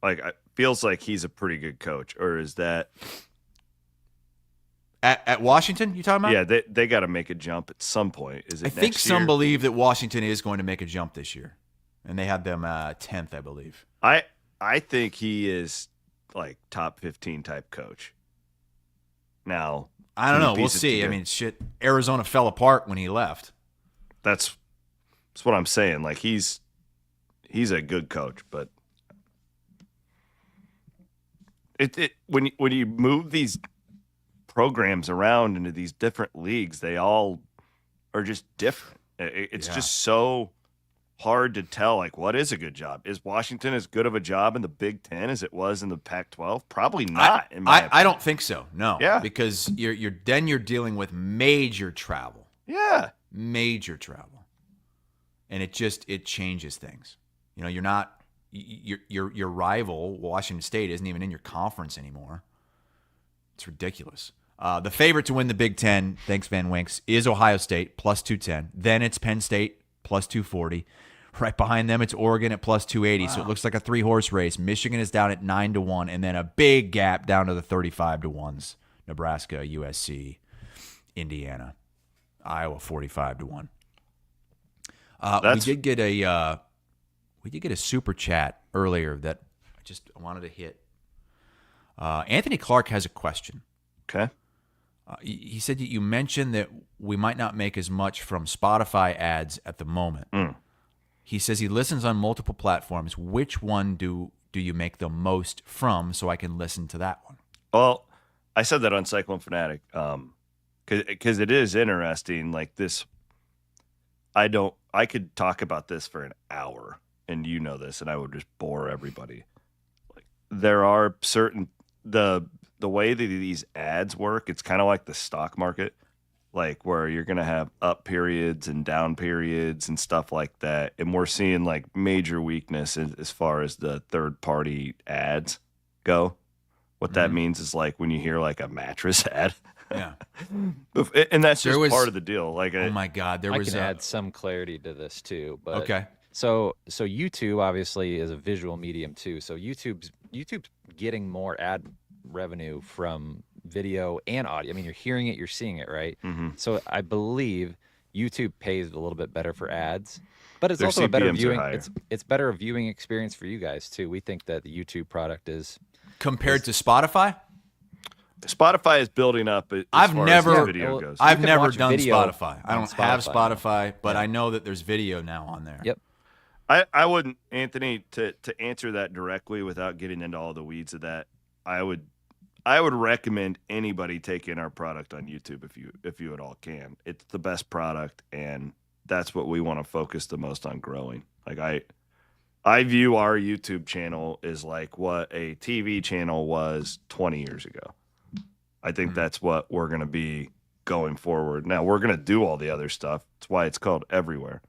Like, it feels like he's a pretty good coach, or is that? At Washington, you talking about? Yeah, they got to make a jump at some point. Is it? I think next some year? believe that Washington is going to make a jump this year, and they had them 10th, I believe. I think he is like top 15 type coach. Now, I don't know. We'll see. I mean, shit, Arizona fell apart when he left. That's what I'm saying. Like he's a good coach, but when you move these programs around into these different leagues, they all are just different. It's just so hard to tell, like, what is a good job? Is Washington as good of a job in the Big Ten as it was in the Pac-12? Probably not. I don't think so. No. Yeah. Because you're dealing with major travel. Yeah. Major travel. And it changes things. You know, you're not your rival, Washington State, isn't even in your conference anymore. It's ridiculous. The favorite to win the Big Ten, thanks Van Winks, is Ohio State, plus 210. Then it's Penn State, plus 240. Right behind them, it's Oregon at plus 280. Wow. So it looks like a 3-horse race. Michigan is down at 9 to 1, and then a big gap down to the 35 to 1s. Nebraska, USC, Indiana, Iowa 45 to 1. We did get a super chat earlier that I wanted to hit. Anthony Clark has a question. Okay. He said that you mentioned that we might not make as much from Spotify ads at the moment. He says he listens on multiple platforms. Which one do you make the most from so I can listen to that one? Well, I said that on Cyclone Fanatic because it is interesting. Like this, I could talk about this for an hour, and you know this, and I would just bore everybody. Like there are certain the way that these ads work, it's kind of like the stock market, like where you're going to have up periods and down periods and stuff like that. And we're seeing like major weakness as far as the third party ads go. What that means is like when you hear like a mattress ad. Yeah. And that's just part of the deal. Like, oh my God, I can add some clarity to this too. But okay. So YouTube obviously is a visual medium too. So YouTube's getting more ad revenue from video and audio. I mean, you're hearing it, you're seeing it, right? So I believe YouTube pays a little bit better for ads, but it's also a better viewing. It's better viewing experience for you guys too. We think that the YouTube product is compared to Spotify. Spotify is building up. I've never video goes. I've never done Spotify. I don't have Spotify, but I know that there's video now on there. Yep. I wouldn't, Anthony, to answer that directly without getting into all the weeds of that. I would recommend anybody take in our product on YouTube if you at all can. It's the best product, and that's what we want to focus the most on growing. Like I view our YouTube channel as like what a TV channel was 20 years ago. I think that's what we're going to be going forward. Now we're going to do all the other stuff. That's why it's called Everywhere.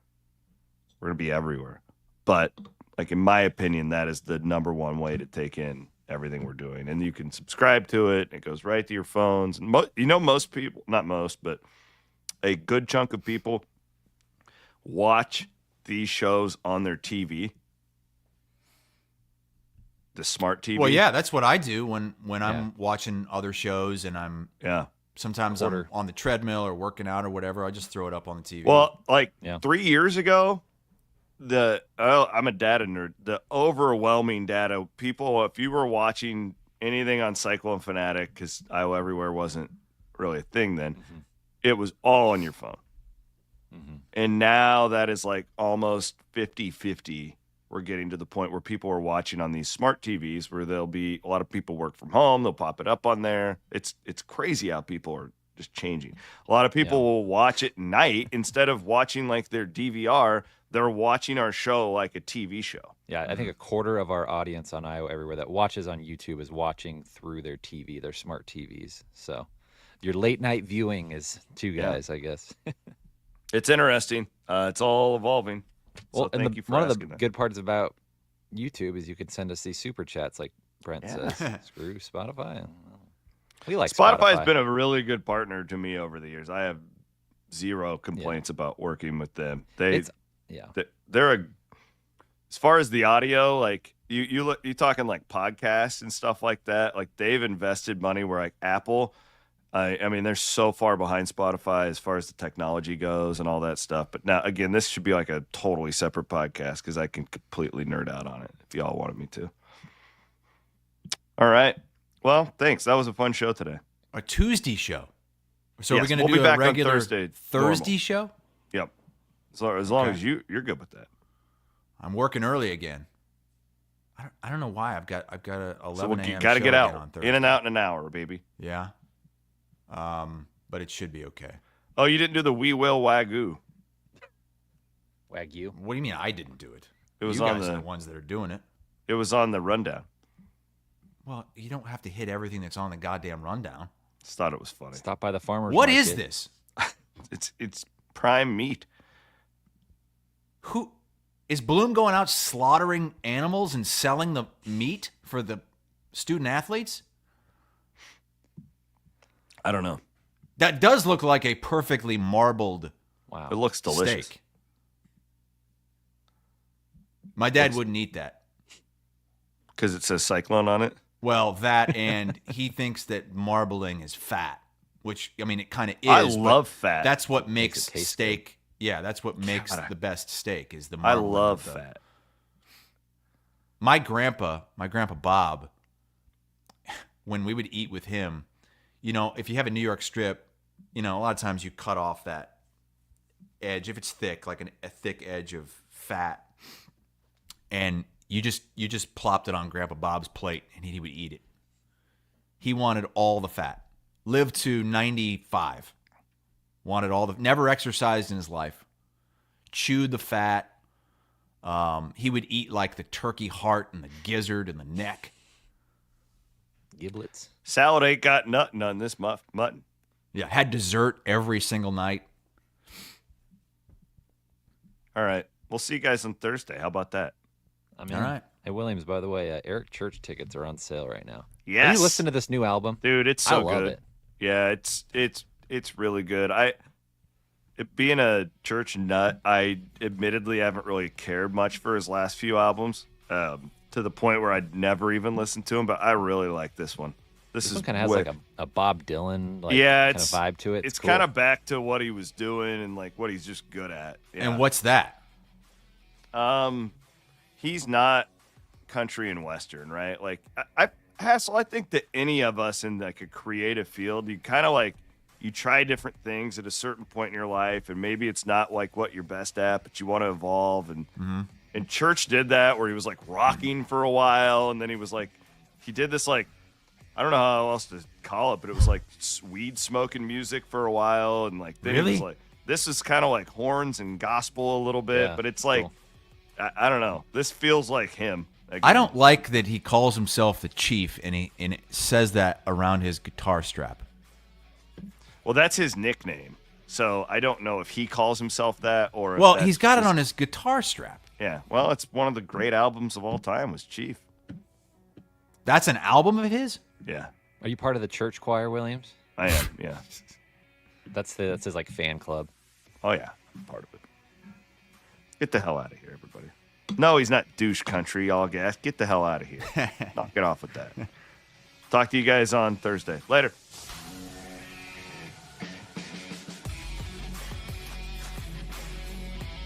We're going to be everywhere. But like in my opinion, that is the number one way to take in everything we're doing. And you can subscribe to it. And it goes right to your phones. And most people, not most, but a good chunk of people watch these shows on their TV. The smart TV. Well, yeah, that's what I do when I'm watching other shows and I'm sometimes I'm on the treadmill or working out or whatever. I just throw it up on the TV. Well, like 3 years ago, I'm a data nerd. The overwhelming data people, if you were watching anything on Cyclone Fanatic, because Iowa Everywhere wasn't really a thing then, it was all on your phone. And now that is like almost 50-50. We're getting to the point where people are watching on these smart TVs where there'll be a lot of people work from home. They'll pop it up on there. It's crazy how people are just changing. A lot of people will watch it at night instead of watching like their DVR. They're watching our show like a TV show. Yeah, I think a quarter of our audience on Iowa Everywhere that watches on YouTube is watching through their TV, their smart TVs. So your late night viewing is two guys, I guess. It's interesting. It's all evolving. Well, so and one of the good parts about YouTube is you can send us these super chats, like Brent says. Screw Spotify. We like Spotify. Has been a really good partner to me over the years. I have zero complaints about working with them. They're as far as the audio, like you talking like podcasts and stuff like that. Like they've invested money where like Apple. I mean, they're so far behind Spotify as far as the technology goes and all that stuff. But now, again, this should be like a totally separate podcast because I can completely nerd out on it if y'all wanted me to. All right. Well, thanks. That was a fun show today. A Tuesday show. So yes, we're going to do a regular Thursday show? Yep. As long as you're good with that. I'm working early again. I don't know why. I've got a 11 a.m. You got to get out. On Thursday. In and out in an hour, baby. Yeah. But it should be okay. Oh, you didn't do the We Will Wagyu. Wagyu? What do you mean I didn't do it? It was you on guys are the ones that are doing it. It was on the rundown. Well, you don't have to hit everything that's on the goddamn rundown. Just thought it was funny. Stop by the farmer's What market. is this? It's prime meat. Who is Bloom going out slaughtering animals and selling the meat for the student athletes? I don't know. That does look like a perfectly marbled It looks delicious. Steak. My dad wouldn't eat that. Because it says Cyclone on it? Well, that and he thinks that marbling is fat, which, I mean, it kind of is. I love fat. That's what makes steak. Good. Yeah, that's what makes the best steak is the marbling. I love fat. My grandpa Bob, when we would eat with him, you know, if you have a New York strip, you know, a lot of times you cut off that edge if it's thick, like a thick edge of fat, and you just plopped it on Grandpa Bob's plate, and he would eat it. He wanted all the fat. Lived to 95. Wanted all the. Never exercised in his life. Chewed the fat. He would eat like the turkey heart and the gizzard and the neck. Giblets. Salad ain't got nothing on this mutton. Yeah, had dessert every single night. All right. We'll see you guys on Thursday. How about that? I mean, All right. Hey, Williams, by the way, Eric Church tickets are on sale right now. Yes. Have you listened to this new album? Dude, it's so I love good. it. Yeah, it's really good. Being a Church nut, I admittedly haven't really cared much for his last few albums, to the point where I'd never even listened to him, but I really like this one. This one kind of has like a Bob Dylan kind of vibe to it. It's cool. kind of back to what he was doing and like what he's just good at. Yeah. And what's that? He's not country and western, right? Like Hassel, I think that any of us in like a creative field, you kind of like you try different things at a certain point in your life, and maybe it's not like what you're best at, but you want to evolve. And Church did that where he was like rocking for a while, and then he was like he did this like I don't know how else to call it, but it was like weed smoking music for a while, and like then Really? it was like this is kind of like horns and gospel a little bit, Yeah, but it's like cool. I don't know. This feels like him. Again. I don't like that he calls himself the Chief and he says that around his guitar strap. Well, that's his nickname, so I don't know if he calls himself that or. Well, if he's that's got it just- on his guitar strap. Yeah, well, it's one of the great albums of all time. Was Chief. That's an album of his? Yeah, Are you part of the church choir, Williams? I am. Yeah. That's his like fan club. Oh yeah, I'm part of it. Get the hell out of here, everybody. No, he's not douche country, all gas. Get the hell out of here. Knock it off with that. Talk to you guys on Thursday. Later.